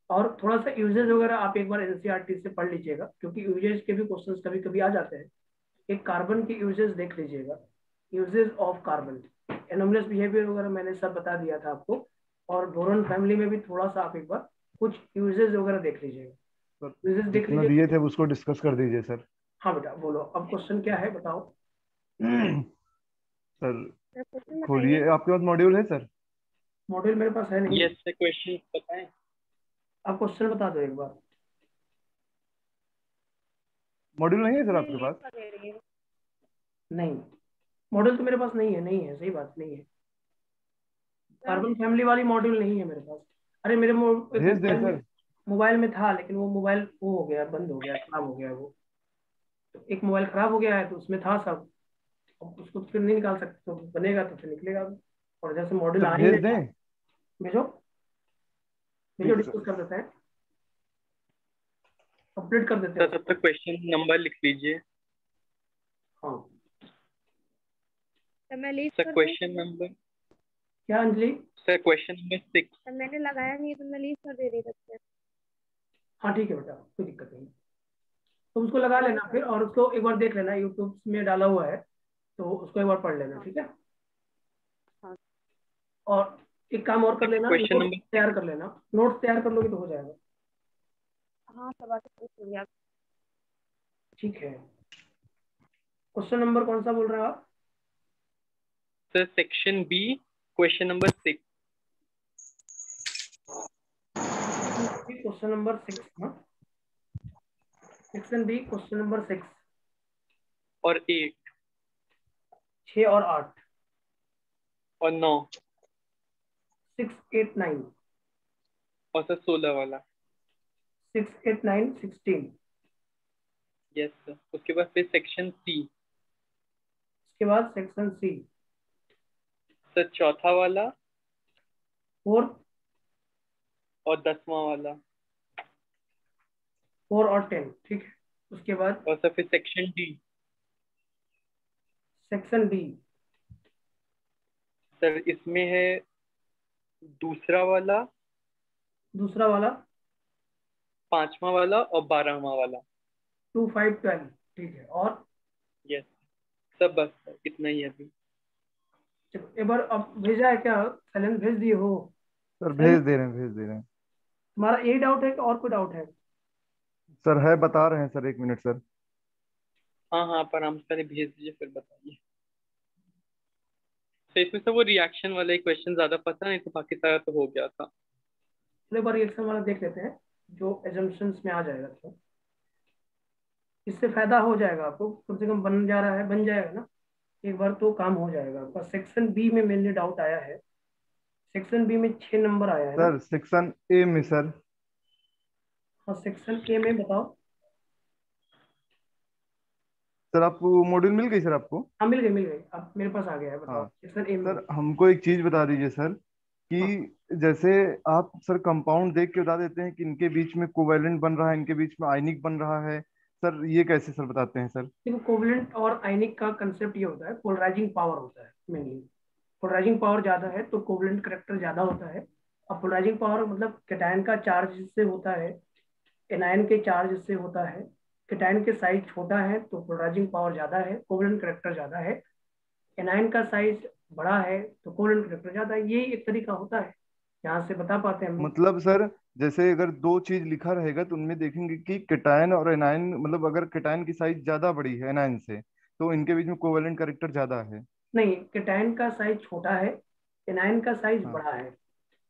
और थोड़ा सा यूजेज वगैरह आप एक बार एनसीईआरटी से पढ़ लीजिएगा, क्योंकि यूजेज के भी क्वेश्चंस कभी कभी आ जाते हैं। एक कार्बन के यूजेज देख लीजिएगा, uses of carbon, anomalous behaviour वगैरह मैंने सब बता दिया था आपको। और बोरॉन फैमिली में भी थोड़ा सा आप एक बार कुछ यूजेज वगैरह देख लीजिएगा, सर यूजेज देख जितना लीजिएगा। दिए थे उसको डिस्कस कर दीजिए सर। हाँ बेटा बोलो, अब क्वेश्चन क्या है बताओ। सर सर क्वेश्चन बताइए। खोलिए, आपके पास मॉड्यूल है सर? मॉड्यूल मेरे पास है नहीं। यस सर, क्वेश्चन बताएं। आप क्वेश्चन बता दो एक बार। मॉड्यूल नहीं है सर मैं आपके लीव पास? कर दे रही हूँ। नहीं, मॉड्यूल तो मेरे पास नहीं है, नहीं है, सही बात नहीं है। सर कार्बन फैमिली वाली मॉड्यूल नहीं है मेरे पास। अरे मेरे एक भेज दें सर? मोबाइल में था, लेकिन वो मोबाइल वो हो गया, बंद हो गया, खराब हो गया वो। तो एक मोबाइल खराब हो गया है, तो उसमें था सब। अब उसको तो फिर नहीं निकाल सकते, तो बनेगा तो फिर निकलेगा भी। और जैसे मॉड्यूल सर आ ही भेज नहीं रहा, दें? भेजो, भेजो, ठीक सर। डिस्कस कर देते हैं, कंप्लीट कर देते हैं सर तब उसको। तक क्वेश्चन नंबर लिख लीजिए। हाँ, सर मैं लीव सर कर दूँ। क्वेश्चन नंबर, क्या Anjali? Sir question number 6। Sir मैंने लगाया नहीं है, तो मैं लीव कर दे रही तब से। हाँ ठीक है बेटा, कोई दिक्कत नहीं। तुम उसको लगा थैंक यू लेना सर। फिर, और उसको एक बार देख लेना, यूट्यूब में डाला हुआ है, तो उसको एक बार पढ़ लेना, हाँ ठीक है। हाँ और एक काम और कर लेना, क्वेश्चन नोट्स नंबर 6। तैयार कर लेना, नोट्स तैयार कर लोगे तो हो जाएगा। हाँ, सब आके पूछ लूंगी आप। ठीक है, क्वेश्चन नंबर कौन सा बोल रहे हो आप? Sir section B, question number 6। Question number 6, हाँ, सेक्शन बी क्वेश्चन नंबर 6, और 8 6 और 8, और 9 6, 8, 9, और सर 16 वाला। 6, 8, 9, 16। यस सर, उसके बाद फिर सेक्शन सी। उसके बाद सेक्शन सी, सर चौथा वाला 4, और 10वां वाला। 4 और 10, ठीक है। उसके बाद और सर फिर section D. Section B, sir इसमें है दूसरा वाला, दूसरा वाला 5वां वाला और 12वां वाला। 2, 5, 12, ठीक है। और यस, सब बस सर इतना ही है अभी। चलो एक बार अब भेजा है क्या, साइलेंस भेज दिए हो? सर साइलेंस, भेज दे रहे हैं, भेज दे रहे हैं। तुम्हारा यही डाउट है कि और कोई डाउट है? सर है, बता रहे हैं सर, 1 मिनट सर। हाँ हाँ, पर हम पहले भेज दीजिए फिर बताइए। तो इसमें से वो रिएक्शन वाला ही क्वेश्चन ज्यादा पता नहीं, तो बाकी सारा तो हो गया था। चलो एक बार रिएक्शन वाला देख लेते हैं, जो एजम्पशंस में आ जाएगा, तो इससे फायदा हो जाएगा आपको, कम से कम बन जा रहा है, बन जाएगा ना एक बार, तो काम हो जाएगा आपका। सेक्शन बी में मेनली डाउट आया है, सेक्शन बी में 6 नंबर आया है ना। सर सेक्शन ए में सर, और सेक्शन ए में बताओ। सर आपको मॉड्यूल मिल गई सर आपको? हाँ मिल गई अब मेरे पास आ गया है, बताओ हाँ सेक्शन ए में। सर, हमको एक चीज बता दीजिए सर हाँ कि जैसे आप सर कंपाउंड देख के बता देते हैं कि इनके बीच में कोवैलेंट बन रहा है, इनके बीच में आयनिक बन रहा है, सर ये कैसे सर बताते हैं सर? देखो, कोवलेंट और आयनिक का कंसेप्ट ये होता है, पोलराइजिंग पावर होता है मेनली। पोलराइजिंग पावर ज्यादा है तो कोवलेंट करेक्टर ज्यादा होता है। अब पोलराइजिंग पावर मतलब कैटायन का चार्ज जिससे होता है, एनायन के चार्ज जिससे होता है। कैटायन के साइज छोटा है तो पोलराइजिंग पावर ज्यादा है, कोवलेंट करेक्टर ज्यादा है। एनायन का साइज बड़ा है तो कोवलेंट करेक्टर ज्यादा है। यही एक तरीका होता है, यहाँ से बता पाते हैं हम लोग। मतलब सर जैसे अगर दो चीज लिखा रहेगा तो उनमें देखेंगे कि कैटायन और एनायन, मतलब अगर कैटायन की साइज ज्यादा बड़ी है एनायन से तो इनके बीच में कोवैलेंट कैरेक्टर ज्यादा है। नहीं, कैटायन का साइज छोटा है, एनायन का साइज हाँ बड़ा है।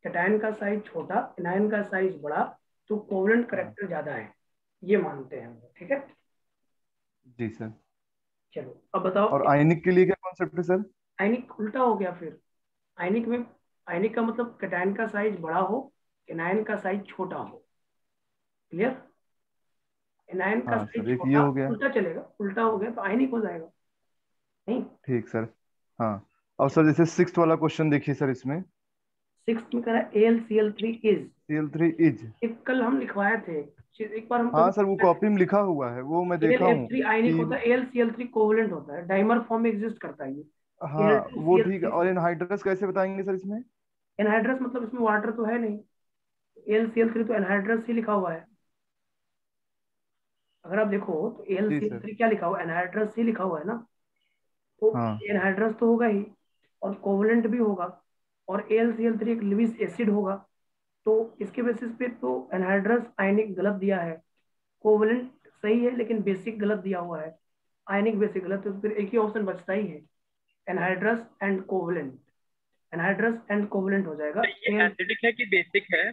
कैटायन का साइज छोटा, एनायन का साइज बड़ा, तो कोवलेंट हाँ करेक्टर ज्यादा है, ये मानते हैं हम लोग। ठीक है, जी सर। चलो अब बताओ। और आयनिक के लिए क्या कॉन्सेप्ट है सर? आयनिक उल्टा हो गया फिर। आयनिक में, आयनिक का मतलब कैटायन का साइज बड़ा हो, एनायन का साइज छोटा हो। क्लियर? एनायन का हाँ साइज सर, एक ये छोटा, हो गया। उल्टा चलेगा, उल्टा हो गया तो आयनिक हो जाएगा। नहीं, ठीक सर। हाँ, और सर जैसे सिक्स्थ वाला क्वेश्चन देखिए सर, इसमें सिक्स में कह रहा है AlCl3 इज। Cl3 is. एक कल हम लिखवाए थे, एक बार हम कभी हाँ सर, वो कॉपी में लिखा हुआ है, वो मैं देखा हूँ AlF3 आयनिक कि होता है, AlCl3 कोवलेंट होता है, डाइमर फॉर्म में एग्जिस्ट करता है ये। हाँ वो ठीक है। Al2Cl3 और एनहाइड्रस कैसे बताएंगे सर इसमें? एनहाइड्रस मतलब इसमें वाटर तो है नहीं, AlCl3 तो एनहाइड्रस ही लिखा हुआ है। अगर आप देखो तो जी सर। AlCl3 क्या लिखा हुआ है, एनहाइड्रस ही लिखा हुआ है ना। तो हाँ एनहाइड्रस तो होगा ही, और कोवलेंट भी होगा, और AlCl3 एक लिविस एसिड होगा। तो इसके बेसिस पे तो एनहाइड्रस आयनिक गलत दिया है, कोवलेंट सही है लेकिन बेसिक गलत दिया हुआ है। आयनिक बेसिक गलत, तो फिर एक ही ऑप्शन बचता ही है, anhydrous and covalent. Anhydrous and covalent हो जाएगा। तो ये एसिडिक है कि बेसिक है?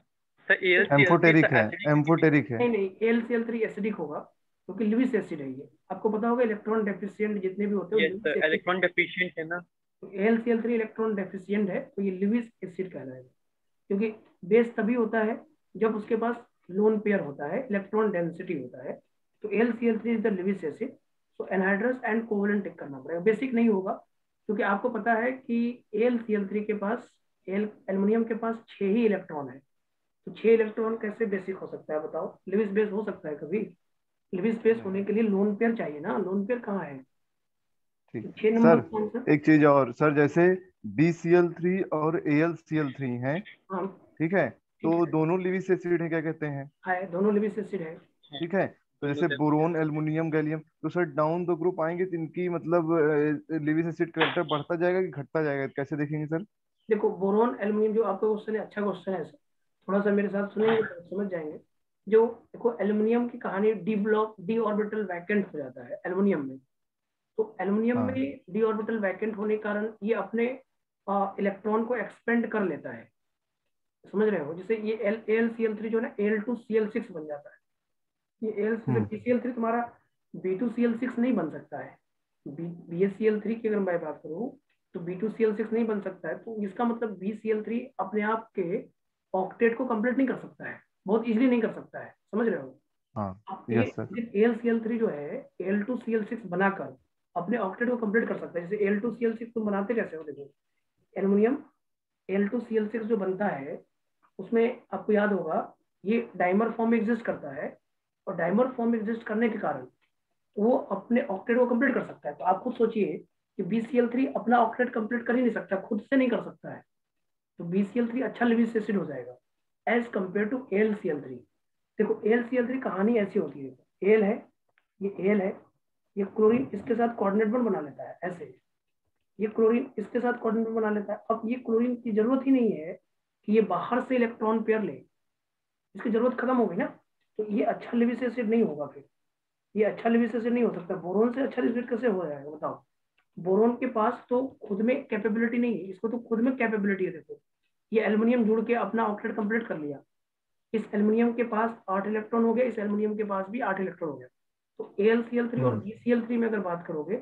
सर AlCl3 एम्फोटेरिक सर है, एसिडिक है कि एम्फोटेरिक है। नहीं नहीं, AlCl3 एसिडिक होगा क्योंकि लिविस एसिड है ये। आपको पता होगा इलेक्ट्रॉन डेफिशिएंट जितने भी होते हैं yes Lewis sir, acid. Electron deficient है ना। तो AlCl3 इलेक्ट्रॉन डेफिशिएंट है तो ये लिविस एसिड कहलाएगा, क्योंकि बेस तभी होता है जब उसके पास लोन पेयर होता है, इलेक्ट्रॉन डेंसिटी होता है। तो AlCl3 is the Lewis acid. तो एनहाइड्रस एंड कोवलेंट टिक करना पड़ेगा, बेसिक नहीं होगा, क्योंकि आपको पता है कि AlCl3 के पास, एल्युमिनियम के पास 6 ही इलेक्ट्रॉन है। तो 6 इलेक्ट्रॉन कैसे बेसिक हो सकता है बताओ? लिविस बेस हो सकता है कभी? लिविस बेस होने नहीं। के लिए लोन पेयर चाहिए ना, लोन पेयर कहाँ है? ठीक। तो 6 नंबर सर कौन सा? एक चीज और सर, जैसे BCl3 और AlCl3 हैं, हाँ ठीक है, ठीक तो है, दोनों लिविस एसिड है क्या कहते हैं? दोनों लिविस एसिड है। ठीक है, तो दोनों जैसे लेवल। बोरोन एल्युमिनियम गैलियम, तो सर डाउन द ग्रुप आएंगे तो इनकी मतलब लिविस एसिड करेक्टर बढ़ता जाएगा कि घटता जाएगा, कैसे देखेंगे सर? देखो, बोरोन एल्युमिनियम जो आपका क्वेश्चन है, अच्छा क्वेश्चन है सर। थोड़ा सा मेरे साथ सुनेंगे तो समझ जाएंगे। जो देखो, एल्युमिनियम की कहानी, D block, D orbital vacant हो जाता है एल्युमिनियम में। तो एल्युमिनियम में हाँ डी ऑर्बिटल वैकेंट होने के कारण ये अपने इलेक्ट्रॉन को एक्सपेंड कर लेता है। समझ रहे हो? जैसे ये AlCl3 जो है ना, Al2Cl6 बन जाता है। ये एल हम्म BCl3 तुम्हारा B2Cl6 नहीं बन सकता है। BaCl3 की अगर मैं बात करूँ तो B2Cl6 नहीं बन सकता है, तो इसका मतलब BCl3 अपने आप के ऑक्टेट को कंप्लीट नहीं कर सकता है, बहुत इजीली नहीं कर सकता है। समझ रहे हो? हाँ अब ये यस सर। AlCl3 जो है Al2Cl6 बनाकर अपने ऑक्टेट को कंप्लीट कर सकता है। जैसे Al2Cl6 तुम बनाते कैसे हो? देखो, एल्युमिनियम Al2Cl6 जो बनता है उसमें आपको याद होगा ये डाइमर फॉर्म में एग्जिस्ट करता है, और डाइमर फॉर्म में एग्जिस्ट करने के कारण वो अपने ऑक्टेट को कंप्लीट कर सकता है। तो आप खुद सोचिए कि BCl3 अपना ऑक्टेट कंप्लीट कर ही नहीं सकता, खुद से नहीं कर सकता है। तो BCl3 अच्छा लिविस एसिड हो जाएगा एज कंपेयर टू AlCl3। देखो, AlCl3 कहानी ऐसी होती है, एल है, ये एल है, ये क्लोरीन इसके साथ कोऑर्डिनेट बॉन्ड बना लेता है ऐसे, ये क्लोरीन इसके साथ कोऑर्डिनेट बॉन्ड बना लेता है। अब ये क्लोरीन की जरूरत ही नहीं है कि ये बाहर से इलेक्ट्रॉन पेयर ले, इसकी जरूरत खत्म हो गई ना। तो ये अच्छा लिविस एसिड नहीं होगा फिर, ये अच्छा लिविस एसिड नहीं हो सकता। बोरोन से अच्छा लिविस एसिड कैसे हो जाएगा बताओ? बोरोन के पास तो खुद में कैपेबिलिटी नहीं है, इसको तो खुद में कैपेबिलिटी है। देखो, ये एल्युमिनियम जुड़ के अपना ऑक्टेट कंप्लीट कर लिया, इस एल्युमिनियम के पास 8 इलेक्ट्रॉन हो गया, इस एल्युमिनियम के पास भी 8 इलेक्ट्रॉन हो गया। तो AlCl3 और हम्म BCl3 में अगर बात करोगे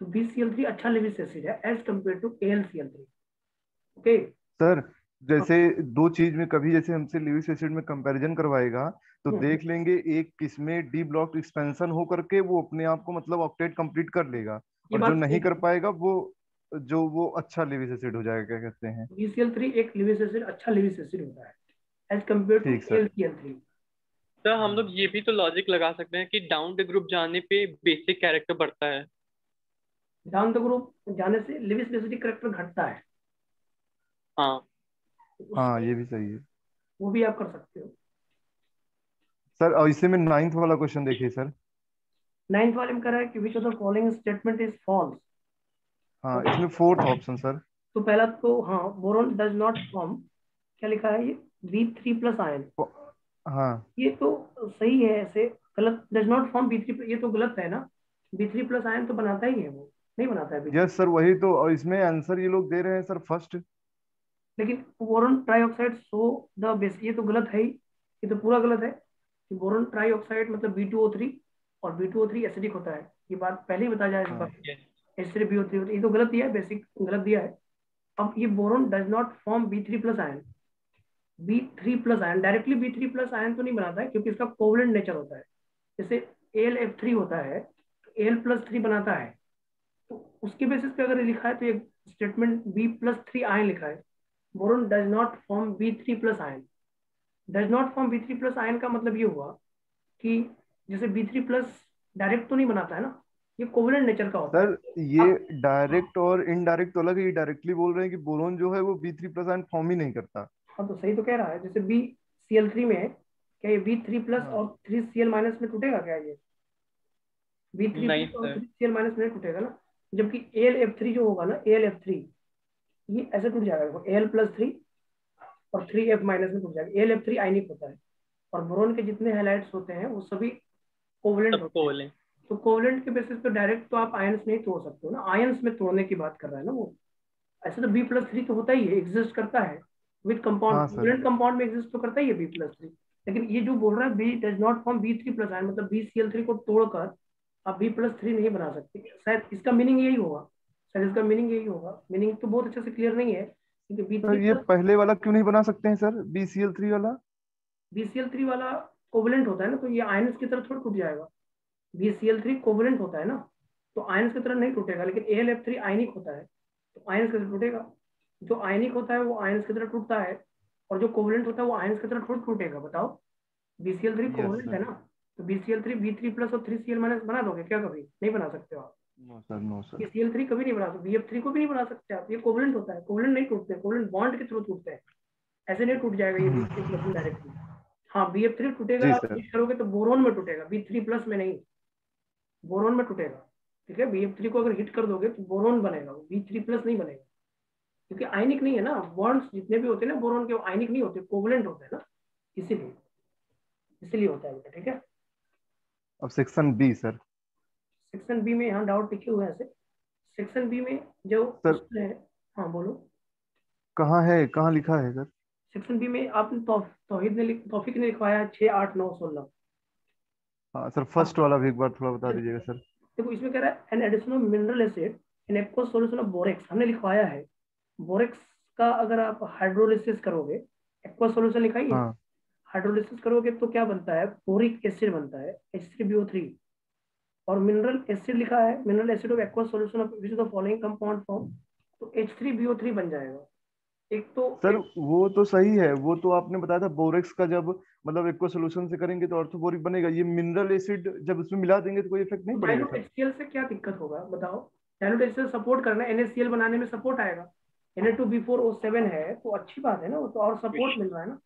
तो BCl3 अच्छा लिविस एसिड है as compared to AlCl3। Okay. Sir, जैसे दो चीज में कभी जैसे हमसे लिविक एसिड में कंपैरिजन करवाएगा तो हम्म, देख लेंगे एक किसमें डी ब्लॉक एक्सपेंशन हो करके वो अपने आप को मतलब ऑक्टेट कंप्लीट कर लेगा, ये और जो बात नहीं सही कर है। पाएगा वो अच्छा लिविक एसिड हो जाएगा, क्या कहते हैं। BCl3 एक लिविक एसिड, अच्छा लिविक एसिड होता है एज कम्पेयर टू ठीक सर। AlCl3। सर हम लोग ये भी तो लॉजिक लगा सकते हैं कि डाउन द ग्रुप जाने पे बेसिक कैरेक्टर बढ़ता है। डाउन द ग्रुप जाने से लिविक एसिडिक करेक्टर घटता है, हाँ। तो हाँ उससे ये भी सही है वो भी आप कर सकते हो। सर। और इसे में नाइन्थ वाला क्वेश्चन देखिए सर। नाइन्थ वाले में कह रहा है कि which of the following statement is false. हाँ इसमें फोर्थ ऑप्शन सर। तो पहला तो हाँ, बोरोन डज नॉट फॉर्म, क्या लिखा है ये, B3+ आयन। हाँ। ये तो सही है ऐसे, गलत, डज नॉट फॉर्म B3, ये तो गलत है ना, B3+ आयन तो बनाता ही है वो, नहीं बनाता है B3। यस सर वही तो, और इसमें आंसर ये लोग दे रहे हैं सर फर्स्ट। लेकिन boron trioxide so the base, ये तो गलत है ही, ये तो पूरा गलत है। बोरोन ट्राईऑक्साइड मतलब B2O3, और B2O3 एसिडिक होता है, ये बात पहले ही बताया जा चुका हाँ है। H3BO3, ये तो गलत दिया है, बेसिक गलत दिया है। अब ये बोरोन डज नॉट फॉर्म B3+आयन, B3+आयन डायरेक्टली B3+आयन तो नहीं बनाता है, क्योंकि इसका कोवलेंट नेचर होता है। जैसे AlF3 होता है तो Al+3 बनाता है, तो उसके बेसिस पे अगर लिखा है तो ये स्टेटमेंट B+3 आयन लिखा है। बोरोन डज नॉट फॉर्म B3+आयन, डज नॉट फॉर्म B3+आयन का मतलब ये हुआ कि जैसे B3+ डायरेक्ट तो नहीं बनाता है ना, ये कोवलेंट नेचर का होता है। सर ये अब डायरेक्ट और इनडायरेक्ट तो अलग है, ये डायरेक्टली बोल रहे हैं कि बोरोन जो है वो B3+ आयन फॉर्म ही नहीं करता। हाँ, तो सही तो कह रहा है, जैसे BCl3 में है, क्या ये B3+ हाँ। और 3Cl- में टूटेगा क्या ये, B3 नहीं प्लस और सर। 3Cl- में नहीं टूटेगा ना। जबकि AlF3 जो होगा ना, AlF3 ये ऐसे टूट जाएगा, देखो Al+3 और 3F- में टूट जाएगा। AlF3 आयनिक होता है, और बोरोन के जितने हैलाइड्स होते हैं वो सभी कोवलेंट सबको होते हैं। बोले। तो कोवलेंट के बेसिस पे डायरेक्ट तो आप आयंस नहीं तोड़ सकते हो ना, आयंस में तोड़ने की बात कर रहा है ना वो। ऐसे तो B+3 तो होता ही है, एग्जिस्ट करता है विद कंपाउंड, हाँ सर। कोवलेंट कंपाउंड में एग्जिस्ट तो करता ही है B+3। लेकिन ये जो बोल रहा है बी डज नॉट फॉर्म B3+आयन, मतलब BCl3 को तोड़कर आप B+3 नहीं बना सकते, शायद इसका मीनिंग यही होगा, शायद इसका मीनिंग यही होगा। मीनिंग तो बहुत अच्छे से क्लियर नहीं है, क्योंकि बी सर थ्री ये प्लस पहले वाला क्यों नहीं बना सकते हैं सर, BCl3 वाला। BCl3 वाला कोवलेंट होता है ना, तो ये आयंस की तरह थोड़ा टूट जाएगा। BCl3 कोवलेंट होता है ना, तो आयंस की तरह नहीं टूटेगा। लेकिन AlF3 आयनिक होता है, तो आयंस की तरह टूटेगा। जो आयनिक होता है वो आयंस की तरह टूटता है, और जो कोवलेंट होता है वो आयंस की तरह थोड़ा टूटेगा, बताओ। BCl3 यस कोवलेंट है सर। ना, तो BCl3 B3+ और 3Cl- बना दोगे क्या कभी, नहीं बना सकते हो आप। No sir, no sir. BCl3 कभी नहीं बना सकते, BF3 को भी नहीं बना सकते आप, ये कोवलेंट होता है, कोवलेंट नहीं टूटते, कोवलेंट बॉन्ड के थ्रू टूटते हैं, ऐसे नहीं टूट जाएगा ये B3+ में डायरेक्टली। हाँ, BF3 टूटेगा, जी आप सर। यूज करोगे तो बोरोन में टूटेगा, B3+ में नहीं, बोरोन में टूटेगा। ठीक है, BF3 को अगर हिट कर दोगे तो बोरोन बनेगा, वो B3+ नहीं बनेगा, क्योंकि आयनिक नहीं है ना, बॉन्ड्स जितने भी होते हैं ना बोरोन के, वो आयनिक नहीं होते, कोवलेंट होते हैं ना, इसीलिए इसीलिए होता है बेटा। ठीक है, अब section B sir. Section B में यहाँ डाउट लिखे हुए हैं ऐसे। सेक्शन बी में जो सर क्वेश्चन है, हाँ बोलो। कहाँ है, कहाँ लिखा है सर। सेक्शन बी में आपने तौफीक ने लिखवाया है 6, 8, 9, 16। हाँ सर, हाँ, फर्स्ट वाला भी एक बार थोड़ा बता दीजिएगा सर। देखो इसमें कह रहा है an addition of mineral acid in aqueous solution of borax, हमने लिखवाया है। बोरेक्स का अगर आप हाइड्रोलिसिस करोगे, एक्वस सॉल्यूशन लिखा ही है, हाँ हाइड्रोलिसिस करोगे तो क्या बनता है, बोरिक एसिड बनता है, H3BO3। और मिनरल एसिड लिखा है, mineral acid of aqueous solution of which the following compound form, तो H3BO3 बन जाएगा। एक तो सर वो तो सही है, वो तो आपने बताया था बोरेक्स का जब मतलब एक्वा सोल्यूशन से करेंगे तो ऑर्थोबोरिक बनेगा, ये मिनरल एसिड जब उसमें मिला देंगे तो कोई इफेक्ट नहीं पड़ेगा डाइल्यूट सर। HCl से क्या दिक्कत होगा बताओ। डाइल्यूट HCl सपोर्ट करना, NaCl बनाने में सपोर्ट आएगा, Na2B4O7 है तो अच्छी बात है ना, वो तो और सपोर्ट मिल रहा है ना,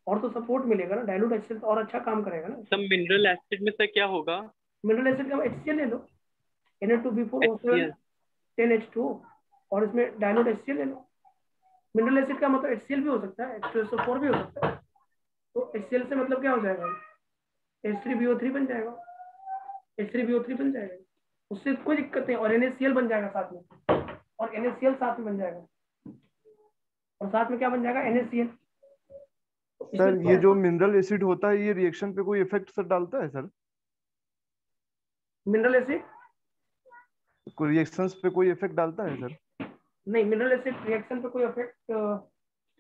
और तो सपोर्ट मिलेगा ना, डाइल्यूट HCl तो और अच्छा काम करेगा ना। सब मिनरल एसिड में सर क्या होगा? मिनरल एसिड का HCl ले लो, Na2B4O7 HCl। 10H2O, और इसमें डाइल्यूट HCl ले लो। मिनरल एसिड का मतलब HCl भी हो सकता है, H2SO4 भी हो सकता है, तो HCl से मतलब क्या हो जाएगा, H3BO3 बन जाएगा, H3BO3 बन जाएगा, उससे कोई दिक्कत नहीं, और NaCl बन जाएगा साथ में, और NaCl साथ में बन जाएगा, और साथ में क्या बन जाएगा, NaCl। तो इसमें सर ये जो तो मिनरल एसिड होता है ये रिएक्शन पे कोई इफेक्ट सर डालता है सर, मिनरल एसिड, कोई रिएक्शंस पे कोई इफेक्ट डालता है सर। नहीं मिनरल एसिड रिएक्शन पे कोई इफेक्ट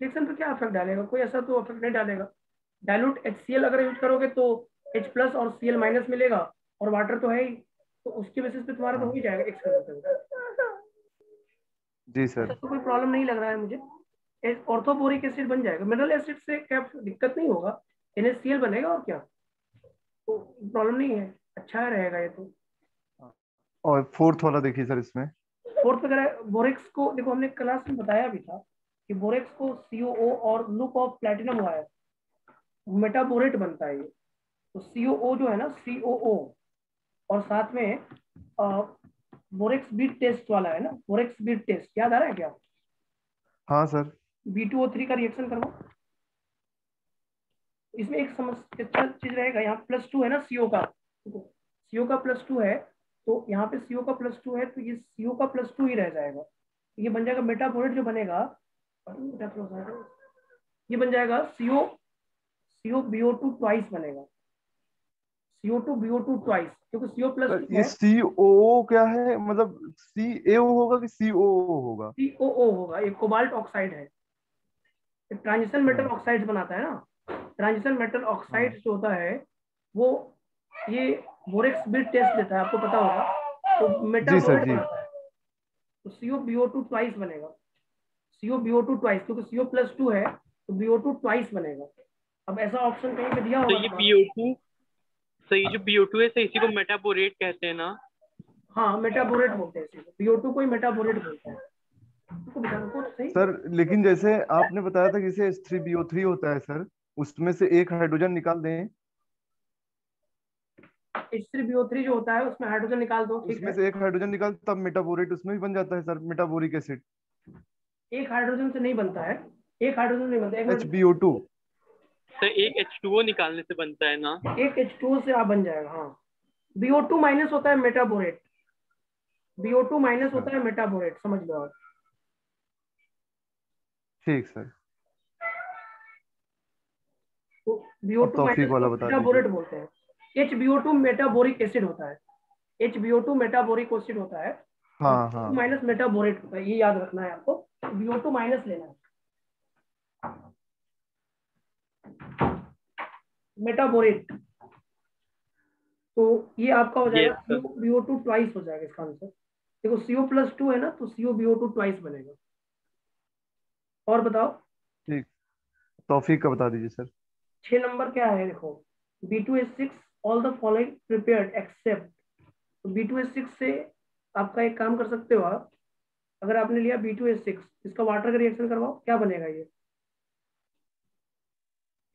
रिएक्शन पे क्या इफेक्ट डालेगा, कोई ऐसा तो इफेक्ट नहीं डालेगा। डाइल्यूट HCl अगर यूज करोगे तो H प्लस और Cl माइनस मिलेगा, और वाटर तो है ही, तो उसके बेसिस पे तुम्हारा तो हो ही जाएगा एक्स। जी सर। ऐसा तो कोई प्रॉब्लम नहीं लग रहा है मुझे। ऑर्थोबोरिक एसिड बन जाएगा, मिनरल एसिड से क्या दिक्कत नहीं होगा, NaCl बनेगा और क्या, तो प्रॉब्लम नहीं है, अच्छा रहेगा ये तो। और फोर्थ वाला देखिए सर, इसमें फोर्थ वगैरह बोरेक्स को देखो, हमने क्लास में बताया भी था कि बोरेक्स को COO और लूप ऑफ प्लेटिनम हुआ है, मेटाबोरेट बनता है ये। तो COO जो है ना, COO, और साथ में बोरेक्स बीट टेस्ट वाला है ना, बोरेक्स बीट टेस्ट याद आ रहा है क्या? हाँ सर। B2O3 का रिएक्शन करवाओ। इसमें एक समस्या अच्छा चीज रहेगा, यहाँ +2 है ना CO का, CO का +2 है, तो यहाँ पे CO का +2 है, तो ये CO का +2 ही रह जाएगा, ये बन जाएगा मेटाबोरेट जो बनेगा, ये बन जाएगा COBO2 ट्वाइस बनेगा, CO2BO2 ट्वाइस, क्योंकि CO सर +2 ये है। COO क्या है, मतलब CaO होगा कि COO होगा? COO होगा, ये कोबाल्ट ऑक्साइड है, ट्रांजिशन मेटल हाँ ऑक्साइड बनाता है ना, ट्रांजिशन मेटल हाँ। ऑक्साइड जो होता है वो, ये बोरेक्स बीट टेस्ट देता है, आपको पता होगा, तो जी सर मेटाबोरेट जी। बनाता है, तो COBO2 ट्वाइस बनेगा, COBO2 ट्वाइस, क्योंकि CO +2 है तो BO2 ट्वाइस बनेगा। अब ऐसा ऑप्शन कहीं पे दिया तो होगा ये तुम्हारा? BO2, तो ये जो BO2 है सर, इसी को मेटाबोरेट कहते हैं ना? हाँ, मेटाबोरेट बोलते हैं इसी को, BO2 को ही मेटाबोरेट बोलते हैं। तुमको बता दो तो सही। सर लेकिन जैसे आपने बताया था कि जैसे H3BO3 होता है सर, उसमें से एक हाइड्रोजन निकाल दें, H3BO3 जो होता है उसमें हाइड्रोजन निकाल दो, ठीक उसमें है। से एक हाइड्रोजन निकाल, तब मेटाबोरेट उसमें भी बन जाता है सर, मेटाबोरिक एसिड। एक हाइड्रोजन से नहीं बनता है, एक हाइड्रोजन नहीं बनता, एक मिनट। HBO2। सर एक H2O निकालने से बनता है ना? एक H2O से आप बन जाएगा, हाँ। BO2 माइनस होता है मेटाबोरेट, BO2 माइनस अच्छा होता है मेटाबोरेट, समझ लो आप। ठीक सर। तो अब BO2 तौफीक माइनस को वाला बता दीजिए। मेटाबोरेट बोलते हैं। HBO2 मेटाबोरिक एसिड होता है, HBO2 मेटाबोरिक एसिड होता है, और हाँ BO2 हाँ। माइनस मेटाबोरेट होता है, ये याद रखना है आपको। BO2 माइनस लेना है, मेटाबोरेट, तो ये आपका हो जाएगा यस सर। COBO2 ट्वाइस हो जाएगा इसका आंसर। देखो CO +2 है ना, तो COBO2 ट्वाइस बनेगा। और बताओ ठीक। तौफीक का बता दीजिए सर। 6 नंबर क्या है, देखो B2H6 all the following prepared except, तो B2H6 से आपका एक काम कर सकते हो आप, अगर आपने लिया B2H6, इसका वाटर का रिएक्शन करवाओ, क्या बनेगा ये?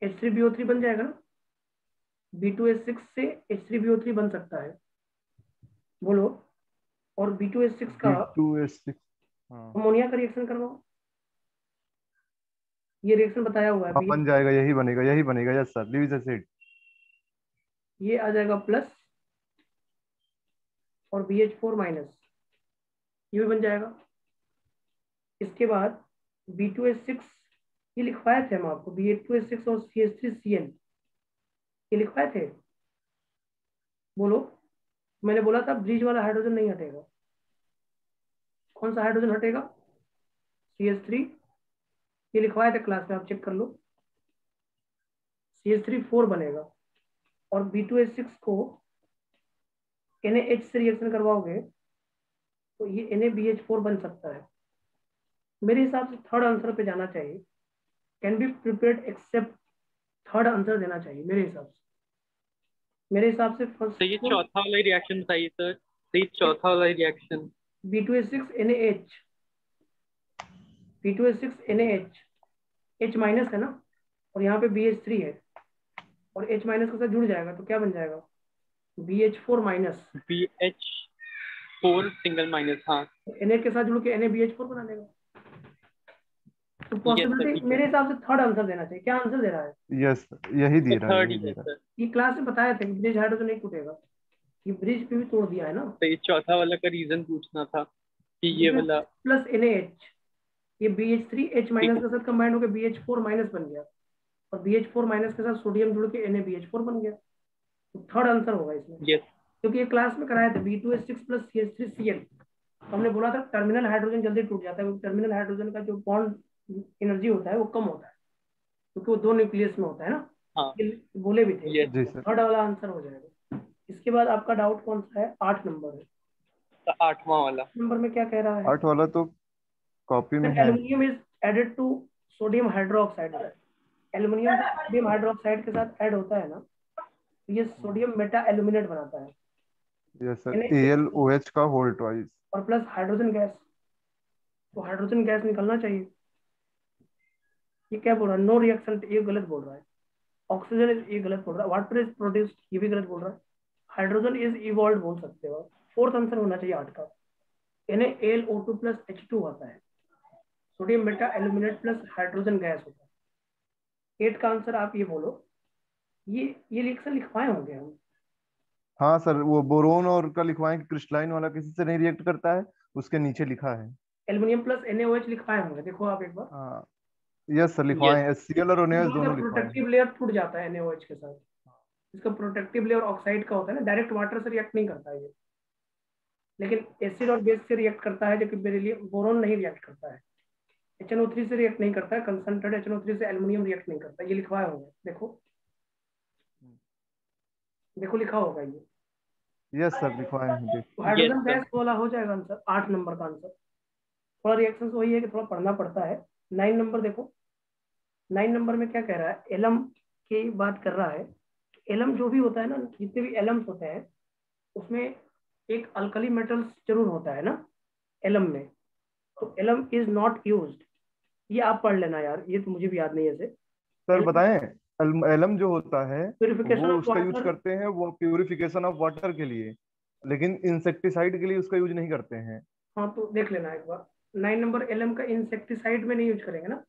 H3BO3 बन जाएगा ना, B2H6 से H3BO3 बन सकता है, बोलो। और B2H6 का B2H6। हाँ अमोनिया का रिएक्शन करवाओ, ये रिएक्शन बताया हुआ है हाँ, बी, बन जाएगा, यही बनेगा, यही बनेगा, यस सर, लीविस एसिड। ये आ जाएगा प्लस, और BH4 माइनस, ये भी बन जाएगा। इसके बाद B2H6, ये लिखवाए थे हम आपको, B2H6 और CH3Cl, ये लिखवाए थे, बोलो। मैंने बोला था ब्रिज वाला हाइड्रोजन नहीं हटेगा, कौन सा हाइड्रोजन हटेगा? CH3, ये लिखवाए थे क्लास में, आप चेक कर लो, CH3 4 बनेगा, और B2H6 को NaH से रिएक्शन करवाओगे तो ये NaBH4 बन सकता है। मेरे हिसाब से थर्ड आंसर पे जाना चाहिए, can be prepared except, third answer देना चाहिए मेरे हिसाब से फर्स्ट तो ये को चौथा वाला रिएक्शन बताइए सर, तो ये चौथा वाला reaction. B2H6 NaH, B2H6 NaH, H minus है ना, और यहाँ पे BH3 है, और H माइनस के साथ जुड़ जाएगा तो क्या बन जाएगा? BH4 minus, BH4 single minus, हाँ। Na के साथ जुड़ के NaBH4 बना देगा। तो यस सर, पॉसिबिलिटी ठीक है। मेरे हिसाब से थर्ड आंसर देना चाहिए, क्या आंसर दे रहा है? यस, यही दे रहा है, थर्ड यही ही दे है रहा सर। ये क्लास में बताया था कि ब्रिज हाइड्रोजन नहीं टूटेगा, ये ब्रिज पे भी तोड़ दिया है ना। तो ये चौथा वाला का रीजन पूछना था कि ये वाला। प्लस NaH, ये BH3 H ठीक माइनस है के सर। साथ कंबाइंड होकर BH4 माइनस बन गया, और BH4 माइनस के साथ सोडियम जुड़ के NaBH4 बन गया, तो थर्ड आंसर होगा इसमें। यस। क्योंकि ये क्लास में कराया था B2H6 + CH3Cl, हमने बोला था टर्मिनल हाइड्रोजन जल्दी टूट जाता है, क्योंकि टर्मिनल हाइड्रोजन का जो बॉन्ड एनर्जी होता है वो कम होता है, क्योंकि वो 2 न्यूक्लियस में होता है ना। हाँ ये बोले भी थे। ये जी सर। थर्ड वाला आंसर हो जाएगा। इसके बाद आपका डाउट कौन सा है? 8 नंबर है। आठवां वाला। नंबर में क्या कह रहा है? 8 वाला तो कॉपी में है। Aluminium is added to sodium hydroxide. Aluminium sodium hydroxide के साथ ऐड होता है ना, तो ये सोडियम मेटा एल्यूमिनेट बनाता है। यस सर, यानी AlOH का होल ट्वाइस। और प्लस हाइड्रोजन गैस, तो हाइड्रोजन गैस निकलना चाहिए। ये क्या बोल रहा है? नो रिएक्शन, ये गलत बोल रहा है। ऑक्सीजन ये गलत बोल रहा है। वाटर इज प्रोड्यूस्ड, ये भी गलत बोल रहा है। हाइड्रोजन इज इवॉल्व बोल सकते हो। फोर्थ आंसर होना चाहिए 8 का। NaLO2 प्लस H2 आता है, sodium Meta aluminate plus hydrogen gas होता है। 8 का आंसर आप ये बोलो। ये रिएक्शन लिखवाए होंगे हम। हाँ सर, वो बोरोन और का लिखवाएं कि क्रिस्टलाइन वाला किसी से नहीं रिएक्ट करता है, उसके नीचे लिखा है। एल्यूमिनियम प्लस NaOH लिखवाए होंगे, देखो आप एक बार। हाँ यस सर, यस लिखवाएं HCl और NaOH दोनों लिखवाएं हैं। प्रोटेक्टिव लेयर टूट जाता है NaOH के साथ। इसका प्रोटेक्टिव लेयर ऑक्साइड का होता है ना, डायरेक्ट वाटर से रिएक्ट नहीं करता है ये, लेकिन एसिड और बेस से रिएक्ट करता है, जबकि बेरिलियम बोरोन नहीं रिएक्ट करता है। HNO3 से रिएक्ट नहीं करता है, कंसंट्रेटेड HNO3 से एल्यूमिनियम रिएक्ट नहीं करता। ये लिखवाए होंगे, देखो देखो लिखा होगा ये। यस सर, लिखवाएं हैं, देख। तो यस हाइड्रोजन सर। गैस वाला हो जाएगा आंसर, 8 नंबर का आंसर। थोड़ा रिएक्शन वही है कि थोड़ा पढ़ना पड़ता है। 9 नंबर देखो। 9 नंबर में क्या कह रहा है? एलम की बात कर रहा है। एलम जो भी होता है ना, जितने भी एलम्स होते हैं उसमें एक अल्कली मेटल्स जरूर होता है ना एलम में। तो एलम इज नॉट यूज्ड, ये आप पढ़ लेना यार, ये तो मुझे भी याद नहीं है ऐसे। सर बताएं, एलम जो होता है प्यूरिफिकेशन वो ऑफ उसका यूज वाटर। करते हैं वो प्यूरिफिकेशन ऑफ वाटर के लिए, लेकिन इंसेक्टिसाइड के लिए उसका यूज नहीं करते हैं। हाँ तो देख लेना एक बार। 9 नंबर एलम का इंसेक्टिसाइड में नहीं यूज करेंगे ना।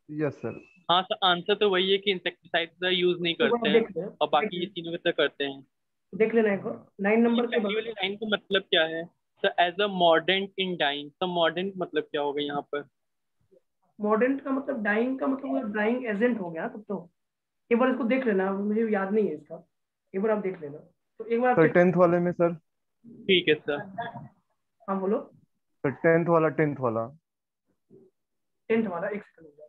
Yes sir. हाँ सर, आंसर तो वही है कि इंसेक्टिसाइड का यूज नहीं एक करते बार हैं देख ले, और बाकी ये तीनों का करते हैं। देख लेना एक बार। 9 ये नंबर के पहली बाद वाली लाइन का मतलब क्या है sir? As a mordant in dyeing, तो मॉर्डेंट मतलब क्या होगा यहाँ पर? मॉडर्न का मतलब डाइंग का मतलब वो ड्राइंग एजेंट हो गया तब तो। एक बार इसको देख लेना, मुझे याद नहीं है इसका। एक बार आप देख लेना, तो एक बार आप सर चेक। 10th वाले में सर। ठीक है सर। हाँ बोलो। सर 10th वाला 10th वाला। 10th वाला, एक सेकंड हो जाए।